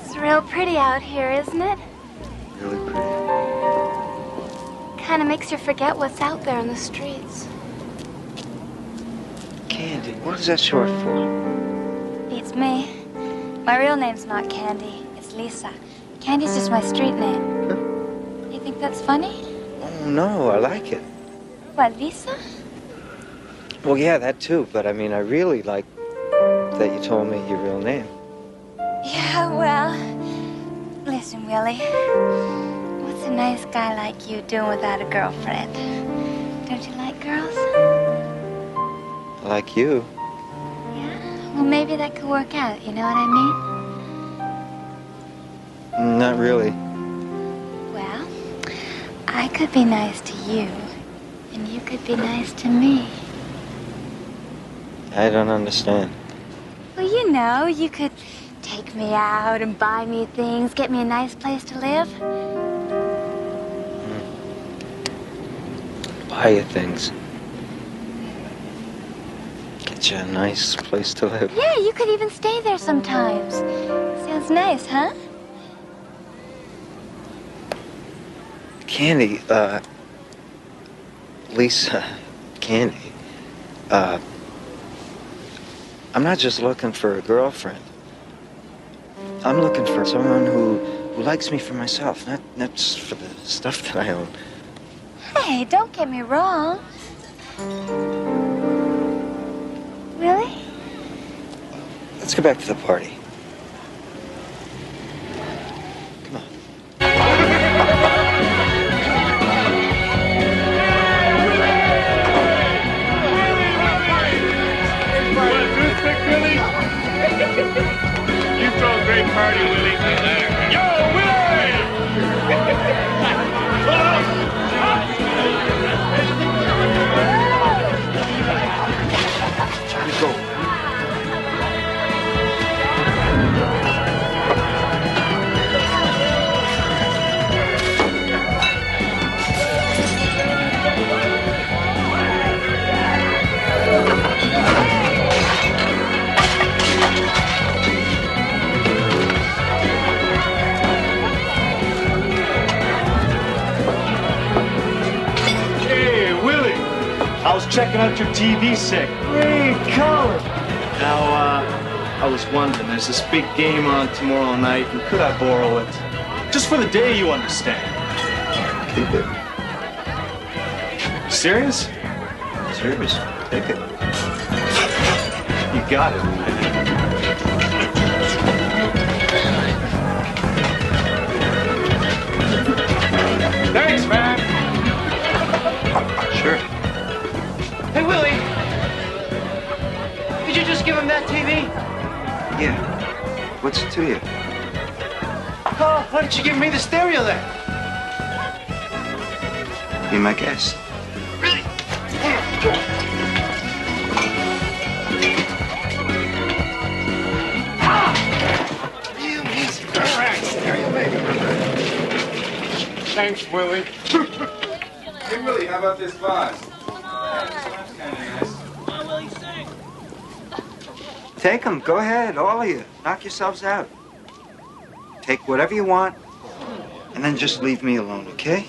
It's real pretty out here, isn't it? Really pretty. Kind of makes you forget what's out there in the streets. Candy. What is that short for? Beats me. My real name's not Candy. It's Lisa. Candy's just my street name. You think that's funny? Oh, no. I like it. What, Lisa? Well, yeah, that too. But I mean, I really like that you told me your real name. Yeah, well, listen, Willie. What's a nice guy like you doing without a girlfriend? Don't you like girls? I like you. Well, maybe that could work out, you know what I mean? Not really. Well, I could be nice to you, and you could be nice to me. I don't understand. Well, you know, you could take me out and buy me things, get me a nice place to live. Buy you things. Get you a nice place to live. Yeah, you could even stay there sometimes. Sounds nice, huh? Candy, Lisa, Candy, I'm not just looking for a girlfriend. I'm looking for someone who likes me for myself, not just for the stuff that I own. Hey, don't get me wrong. Really? Let's go back to the party. You throw a great party, Willie. Yo, Willie! Time to go. I was checking out your TV set. Great color. Now, I was wondering, there's this big game on tomorrow night, and could I borrow it? Just for the day, you understand. Keep it. Serious? Serious. Take it. You got it. Thanks, man. Sure. Hey, Willie. Did you just give him that TV? Yeah. What's it to you? Oh, why didn't you give me the stereo then? Be my guest. Real easy. All right, stereo, baby. Thanks, Willie. Hey, Willie, how about this vase? Take them. Go ahead, all of you. Knock yourselves out. Take whatever you want, and then just leave me alone, okay?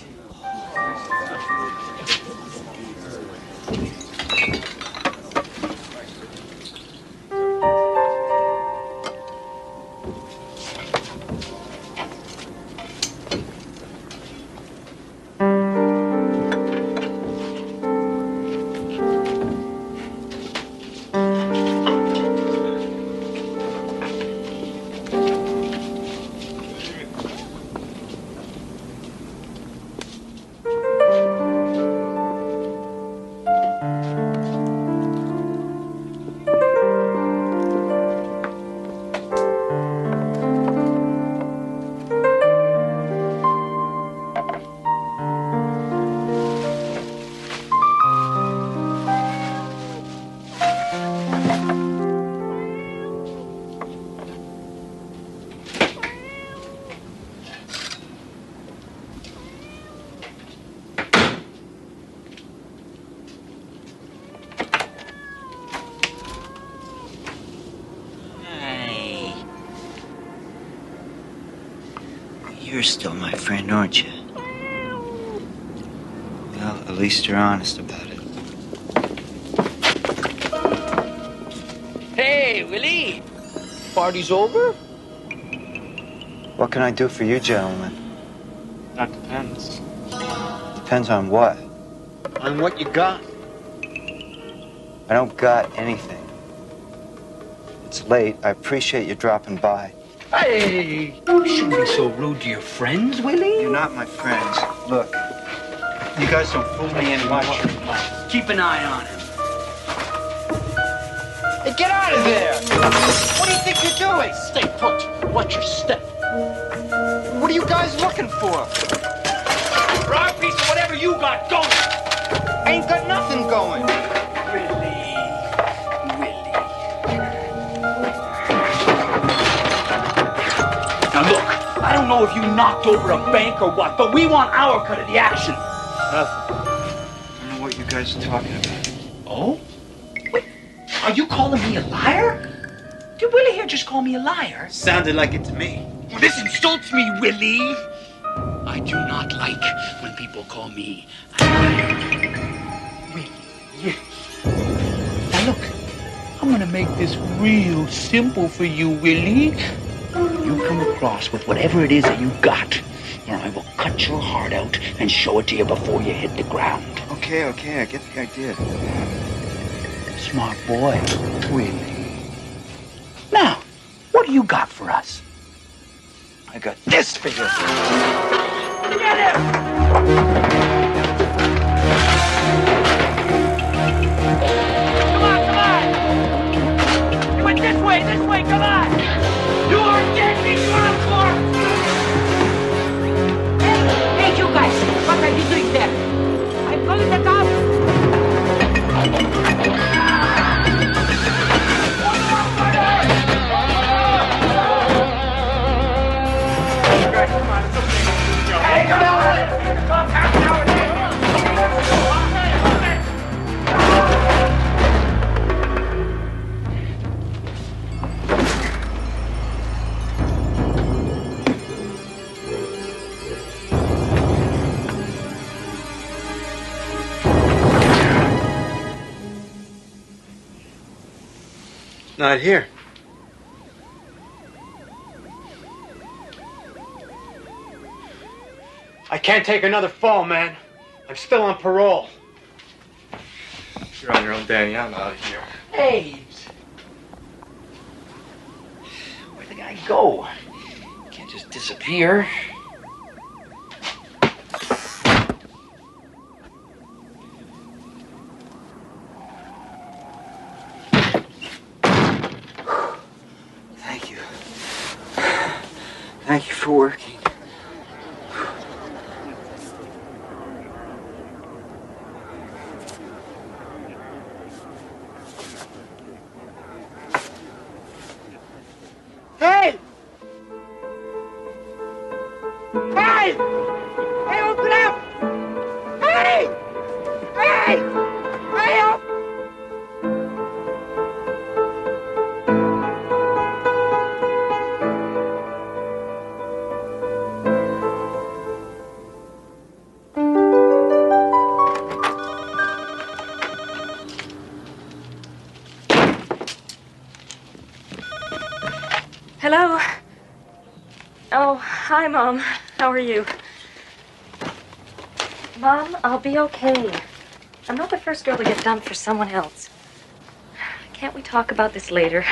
You're still my friend, aren't you? Well, at least you're honest about it. Hey, Willie. Party's over? What can I do for you, gentlemen? That depends. Depends on what. On what you got. I don't got anything. It's late. I appreciate you dropping by. Hey, you shouldn't be so rude to your friends, Willie. You're not my friends. Look, you guys don't fool me anymore. Keep an eye on him. Hey, get out of there! What do you think you're doing? Stay put. Watch your step. What are you guys looking for? Wrong piece of whatever you got going. I ain't got nothing going. Now look, I don't know if you knocked over a bank or what, but we want our cut of the action. Nothing. I don't know what you guys are talking about. Oh? Wait, are you calling me a liar? Did Willie here just call me a liar? Sounded like it to me. Well, this insults me, Willie. I do not like when people call me a liar. Willie. Now look, I'm gonna make this real simple for you, Willie. You come across with whatever it is that you got, or I will cut your heart out and show it to you before you hit the ground. Okay, I get the idea. Smart boy, Willie. Now, what do you got for us? I got this for you. Get him! Come on! You went this way, come on! You are dead, you are a corpse! Hey, you guys, what are you doing there? I'm calling the cops. Hey, come on! Not here. I can't take another fall, man. I'm still on parole. You're on your own, Danny. I'm out of here. Hey! Where'd the guy go? Can't just disappear. Thank you. Thank you for working. Hey! Hey! Hey, open up! Hey! Hey! Hey, open! Hello. Oh, hi, Mom. How are you? Mom, I'll be okay. I'm not the first girl to get dumped for someone else. Can't we talk about this later?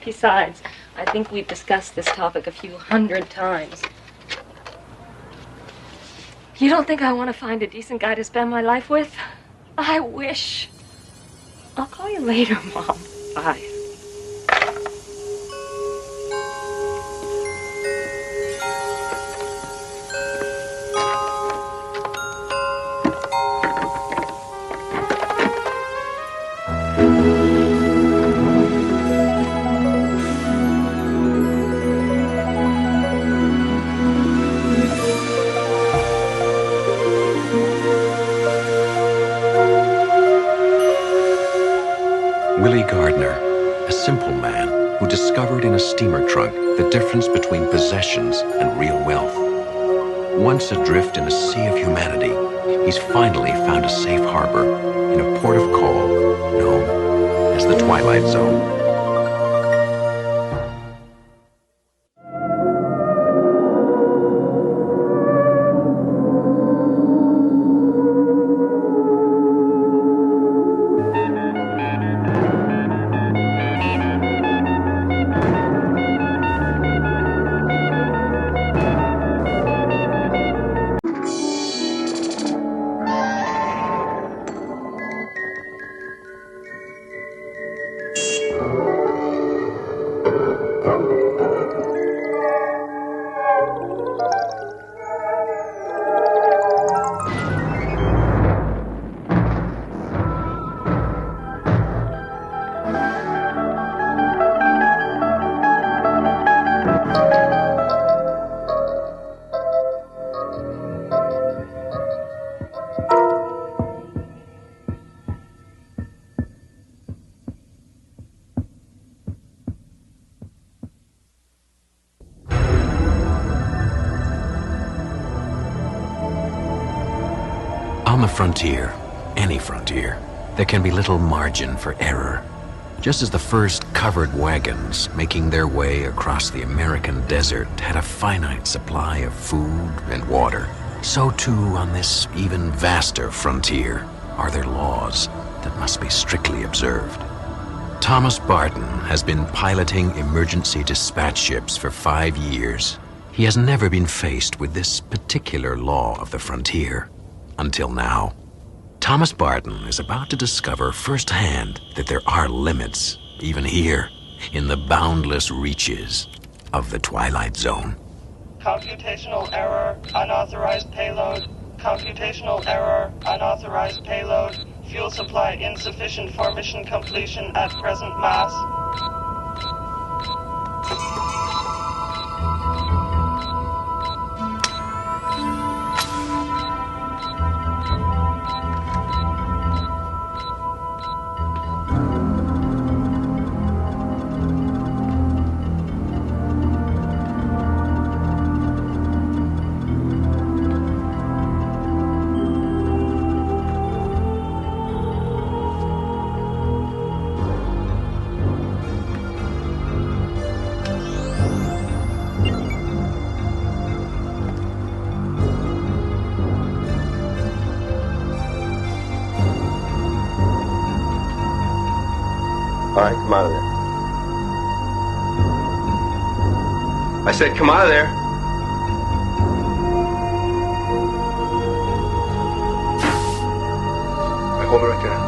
Besides, I think we've discussed this topic a few hundred times. You don't think I want to find a decent guy to spend my life with? I wish. I'll call you later, Mom. Bye. Willie Gardner, a simple man who discovered in a steamer trunk the difference between possessions and real wealth. Once adrift in a sea of humanity, he's finally found a safe harbor in a port of call known as the Twilight Zone. On the frontier, any frontier, there can be little margin for error. Just as the first covered wagons making their way across the American desert had a finite supply of food and water, so too on this even vaster frontier are there laws that must be strictly observed. Thomas Barton has been piloting emergency dispatch ships for 5 years. He has never been faced with this particular law of the frontier. Until now. Thomas Barton is about to discover firsthand that there are limits, even here, in the boundless reaches of the Twilight Zone. Computational error, unauthorized payload. Computational error, unauthorized payload. Fuel supply insufficient for mission completion at present mass. All right, come out of there. I said come out of there. All right, hold it right there.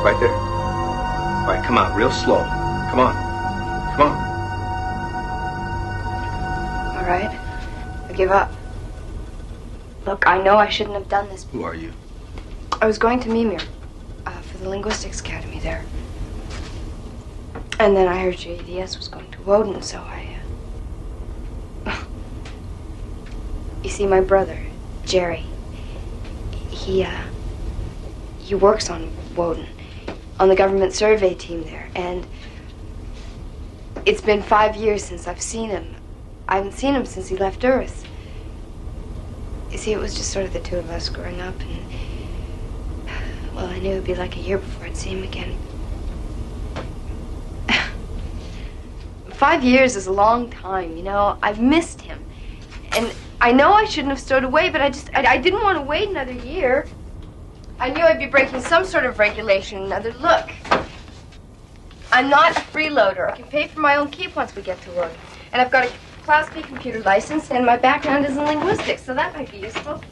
Right there. All right, come out real slow. Come on. Come on. All right. I give up. Look, I know I shouldn't have done this. Who are you? I was going to Mimir for the Linguistics Academy there. And then I heard your ADS was going to Woden, so I... You see, my brother, Jerry, he works on Woden, on the government survey team there, and it's been 5 years since I've seen him. I haven't seen him since he left Earth. You see, it was just sort of the two of us growing up, and, well, I knew it'd be like a year before I'd see him again. 5 years is a long time, you know. I've missed him. And I know I shouldn't have stowed away, but I didn't want to wait another year. I knew I'd be breaking some sort of regulation. Another look. I'm not a freeloader. I can pay for my own keep once we get to work. And I've got a Class B computer license, and my background is in linguistics, so that might be useful.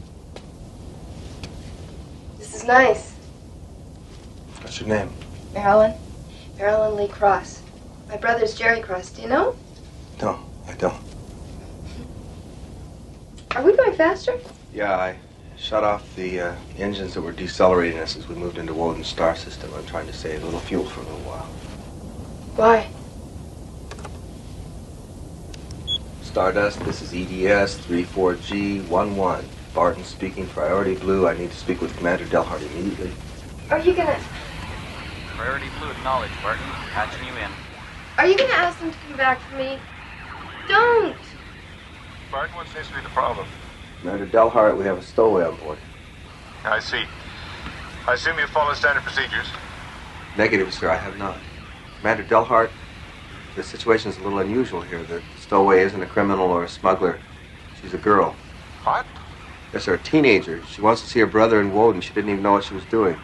This is nice. What's your name? Marilyn Lee Cross. My brother's Jerry Cross. Do you know? No, I don't. Are we going faster? Yeah, I shut off the engines that were decelerating us as we moved into Woden's star system. I'm trying to save a little fuel for a little while. Why? Stardust, this is EDS 34G11. Barton speaking, priority blue. I need to speak with Commander Delhart immediately. Are you gonna... Priority blue acknowledged, Barton. Patching you in. Are you gonna ask them to come back for me? Don't! Barton, what seems to be the problem? Commander Delhart, we have a stowaway on board. I see. I assume you've followed standard procedures. Negative, sir, I have not. Commander Delhart, the situation is a little unusual here. The stowaway isn't a criminal or a smuggler. She's a girl. What? Yes, sir, a teenager. She wants to see her brother in Woden. She didn't even know what she was doing.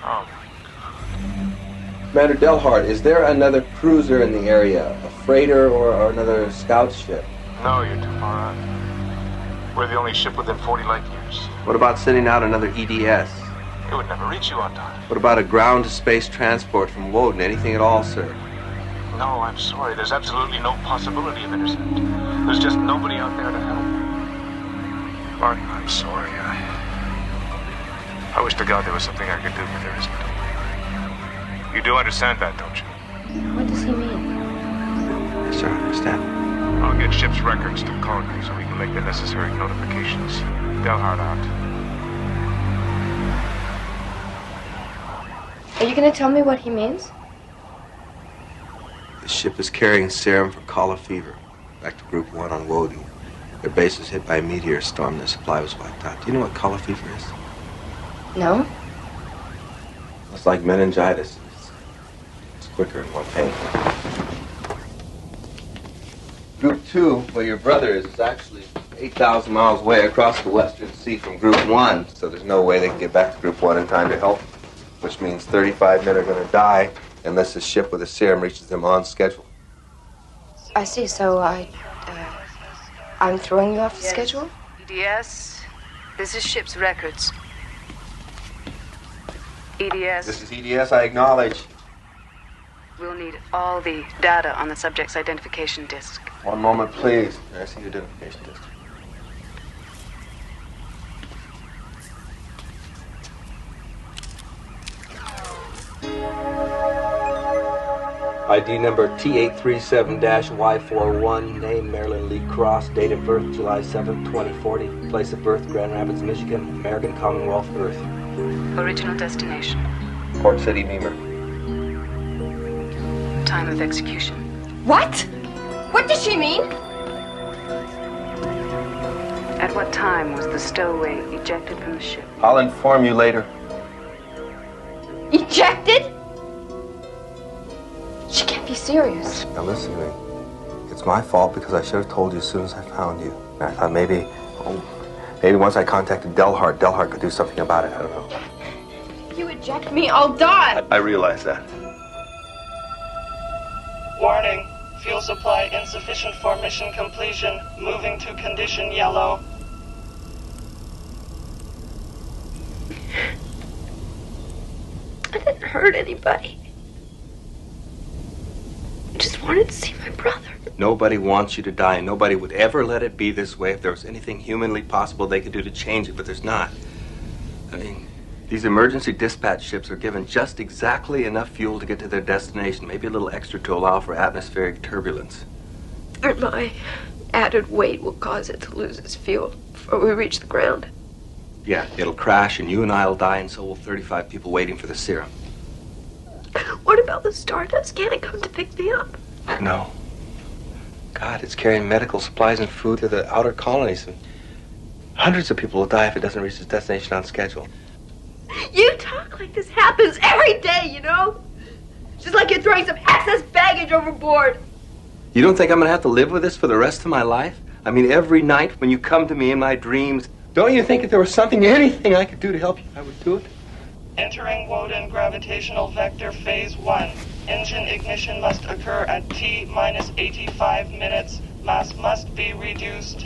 Oh. Commander Delhart, is there another cruiser in the area? A freighter or another scout ship? No, you're too far out. We're the only ship within 40 light years. What about sending out another EDS? It would never reach you on time. What about a ground-to-space transport from Woden? Anything at all, sir? No, I'm sorry. There's absolutely no possibility of intercept. There's just nobody out there to help. Martin, I'm sorry. I wish to God there was something I could do, but there isn't. You do understand that, don't you? What does he mean? Yes, sir, I understand. I'll get ship's records to Coronel so we can make the necessary notifications. Delhart out. Are you gonna tell me what he means? The ship is carrying serum for cholera fever. Back to Group 1 on Woden. Their base was hit by a meteor storm. Their supply was wiped out. Do you know what cholera fever is? No. It's like meningitis. It's quicker and more painful. Group 2, where your brother is actually 8,000 miles away across the Western Sea from Group 1, so there's no way they can get back to Group 1 in time to help, which means 35 men are going to die unless the ship with the serum reaches them on schedule. I see, so I'm throwing you off the schedule? EDS, this is ship's records. EDS. This is EDS, I acknowledge. We'll need all the data on the subject's identification disc. One moment, please. I see your identification disc. ID number T837-Y41, name Marilyn Lee Cross, date of birth July 7th, 2040, place of birth Grand Rapids, Michigan, American Commonwealth, Earth. Original destination. Port City, Mimir. Time of execution. What? What does she mean? At what time was the stowaway ejected from the ship? I'll inform you later. Ejected? She can't be serious. Now listen to me. It's my fault because I should have told you as soon as I found you. And I thought maybe once I contacted Delhart could do something about it. I don't know. If you eject me, I'll die. I realize that. Warning. Fuel supply insufficient for mission completion. Moving to condition yellow. I didn't hurt anybody. I just wanted to see my brother. Nobody wants you to die, and nobody would ever let it be this way if there was anything humanly possible they could do to change it, but there's not. I mean, these emergency dispatch ships are given just exactly enough fuel to get to their destination, maybe a little extra to allow for atmospheric turbulence. And my added weight will cause it to lose its fuel before we reach the ground. Yeah, it'll crash, and you and I'll die, and so will 35 people waiting for the serum. What about the Stardust? Can't it come to pick me up? No. God, it's carrying medical supplies and food to the outer colonies, and hundreds of people will die if it doesn't reach its destination on schedule. You talk like this happens every day, you know? Just like you're throwing some excess baggage overboard. You don't think I'm gonna have to live with this for the rest of my life? I mean, every night when you come to me in my dreams, don't you think if there was something, anything I could do to help you, I would do it? Entering Woden gravitational vector phase 1. Engine ignition must occur at T-minus 85 minutes. Mass must be reduced.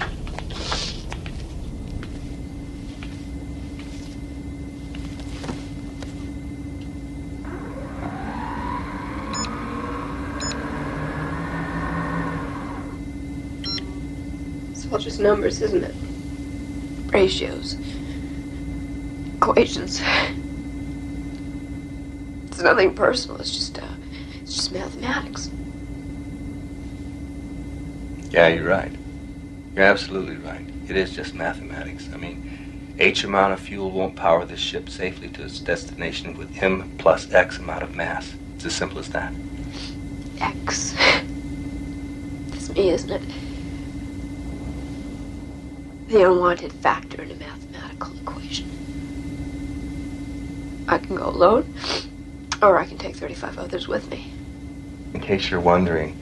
It's all just numbers, isn't it? Ratios. Equations. It's nothing personal. It's just mathematics. Yeah, you're right. You're absolutely right. It is just mathematics. I mean, H amount of fuel won't power this ship safely to its destination with M plus X amount of mass. It's as simple as that. X. That's me, isn't it? The unwanted factor in a mathematical equation. I can go alone, or I can take 35 others with me. In case you're wondering,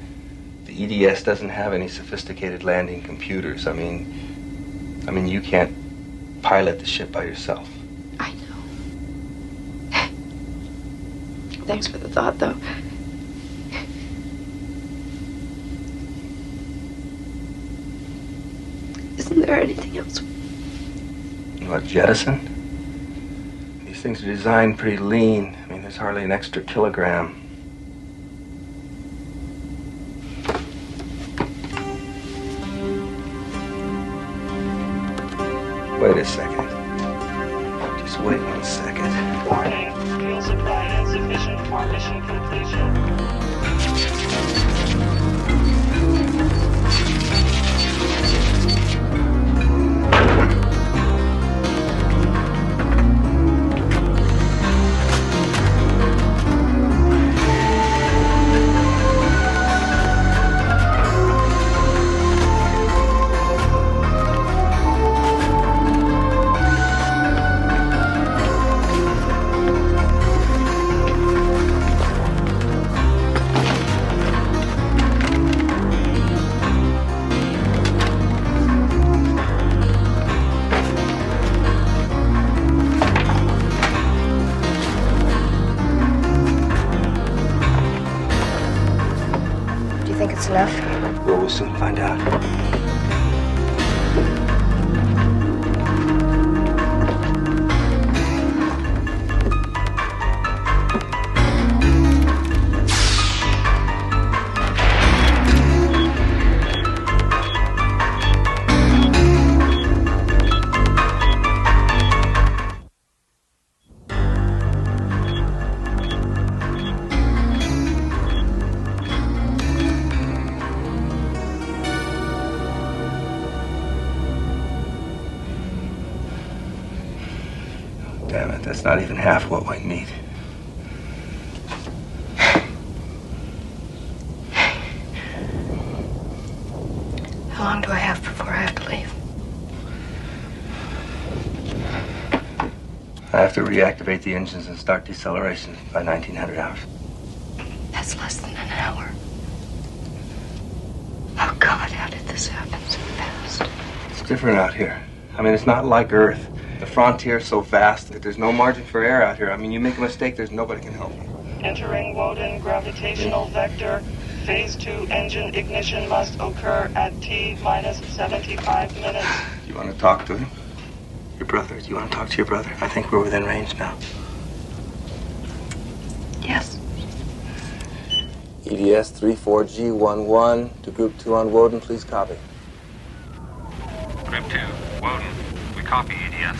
the EDS doesn't have any sophisticated landing computers. I mean, you can't pilot the ship by yourself. I know. Thanks for the thought, though. Isn't there anything else? What, jettison? These things are designed pretty lean. I mean, there's hardly an extra kilogram. Wait a second. Just wait 1 second. Warning. Fuel supply insufficient for mission completion. Well, we'll soon find out. Damn it, that's not even half what we need. How long do I have before I have to leave? I have to reactivate the engines and start deceleration by 1900 hours. That's less than an hour. Oh, God, how did this happen so fast? It's different out here. I mean, it's not like Earth. The frontier's so vast that there's no margin for error out here. I mean, you make a mistake, there's nobody can help you. Entering Woden gravitational vector Phase 2 engine ignition must occur at T minus 75 minutes. Do you want to talk to him? Your brother? Do you want to talk to your brother? I think we're within range now. Yes. EDS 34G11 to Group 2 on Woden, please copy. Group 2, Woden. We copy EDS.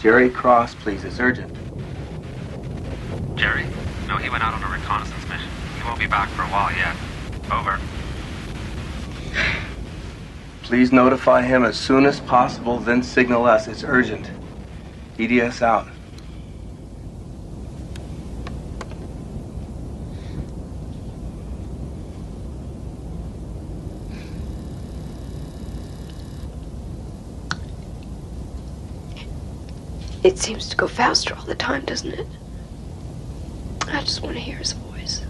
Jerry Cross, please. It's urgent. Jerry? No, he went out on a reconnaissance mission. He won't be back for a while yet. Over. Please notify him as soon as possible, then signal us. It's urgent. EDS out. It seems to go faster all the time, doesn't it? I just want to hear his voice.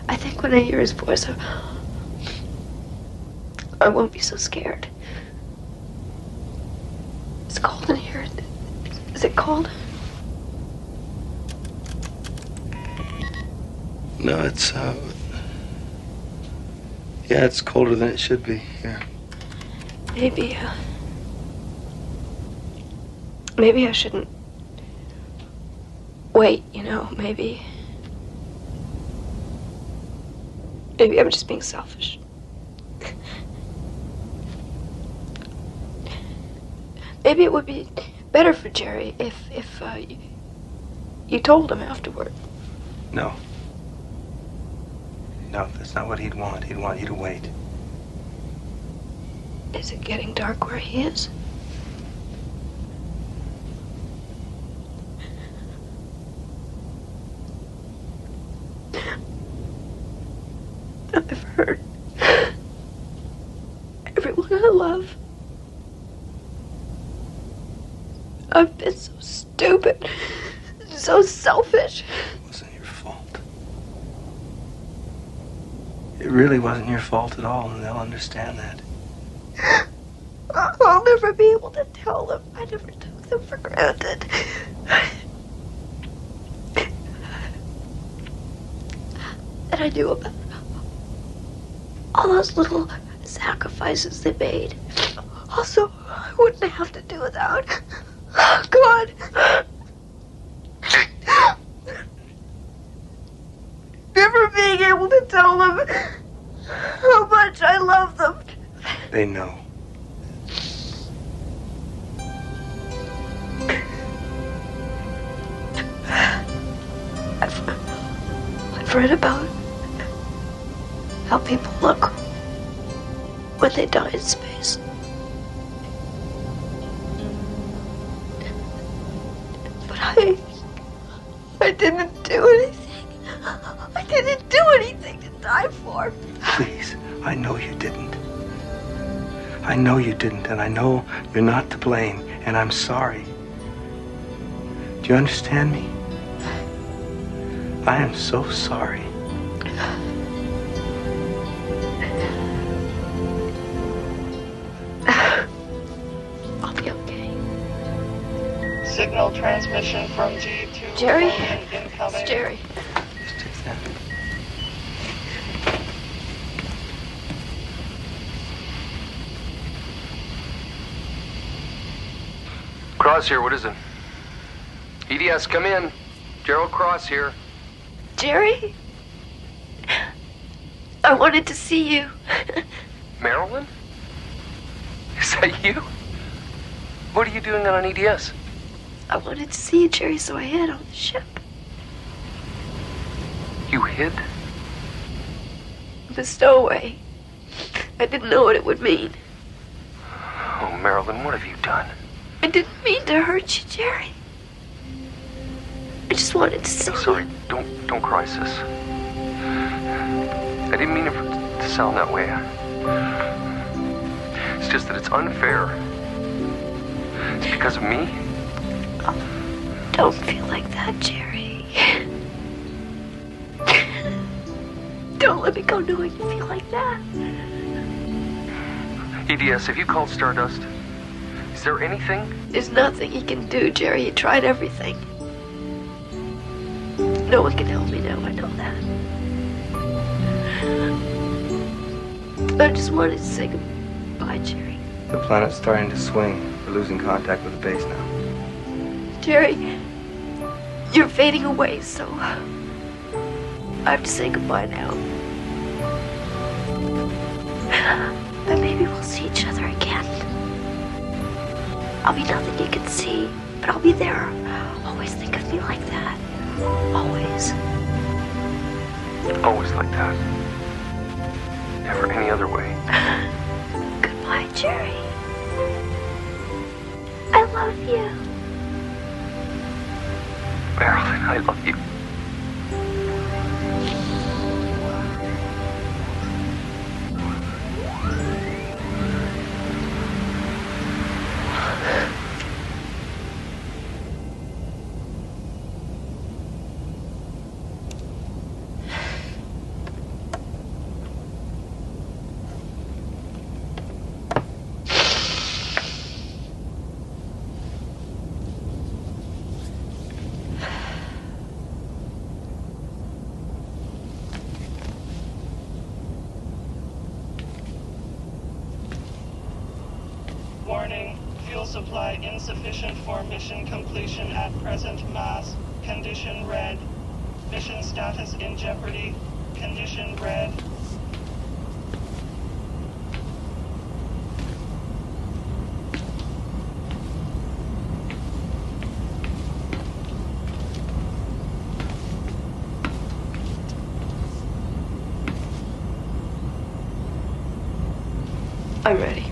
I think when I hear his voice, I won't be so scared. It's cold in here. Is it cold? No, it's, yeah, it's colder than it should be. Yeah. Maybe I shouldn't wait, you know, maybe I'm just being selfish. Maybe it would be better for Jerry if you told him afterward. No. No, that's not what he'd want. He'd want you to wait. Is it getting dark where he is? I've heard everyone I love. I've been so stupid, so selfish. It wasn't your fault. It really wasn't your fault at all, and they'll understand that. I'll never be able to tell them. I never took them for granted. And I knew about all those little sacrifices they made. Also, I wouldn't have to do without. God. Never being able to tell them how much I love them. They know. I've read about how people look when they die in space. But I didn't do anything. I didn't do anything to die for. Please, I know you didn't. I know you didn't, and I know you're not to blame, and I'm sorry. Do you understand me? I am so sorry. I'll be okay. Signal transmission from G2. Jerry? Incoming. It's Jerry. Cross here, what is it? EDS, come in. Gerald Cross here. Jerry? I wanted to see you. Marilyn? Is that you? What are you doing on an EDS? I wanted to see you, Jerry, so I hid on the ship. You hid? The stowaway. I didn't know what it would mean. Oh, Marilyn, what have you done? I didn't mean to hurt you, Jerry. I just wanted to see you. Sorry, don't cry, sis. I didn't mean it to sound that way. It's just that it's unfair. It's because of me. Oh, don't feel like that, Jerry. Don't let me go knowing you feel like that. EDS, have you called Stardust? Is there anything? There's nothing he can do, Jerry. He tried everything. No one can help me now, I know that. I just wanted to say goodbye, Jerry. The planet's starting to swing. We're losing contact with the base now. Jerry, you're fading away, so I have to say goodbye now. But maybe we'll see each other again. I'll be nothing you can see, but I'll be there. Always think of me like that. Always. Always like that. Never any other way. Goodbye, Jerry. I love you. Marilyn, I love you. Warning, fuel supply insufficient for mission completion at present. Mass. Condition red. Mission status in jeopardy. Condition red. I'm ready.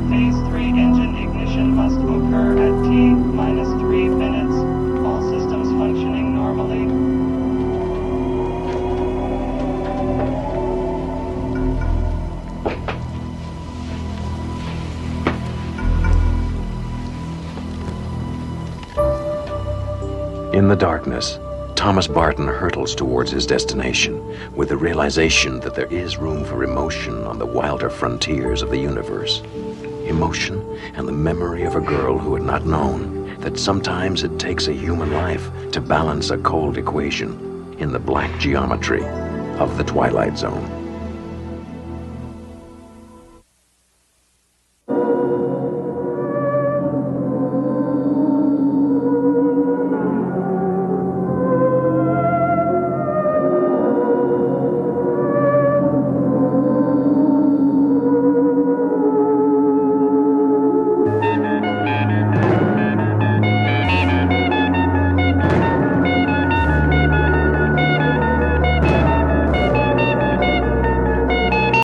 Phase 3 engine ignition must occur at T-3 minutes. All systems functioning normally. In the darkness, Thomas Barton hurtles towards his destination with the realization that there is room for emotion on the wilder frontiers of the universe. Emotion and the memory of a girl who had not known that sometimes it takes a human life to balance a cold equation in the black geometry of the Twilight Zone.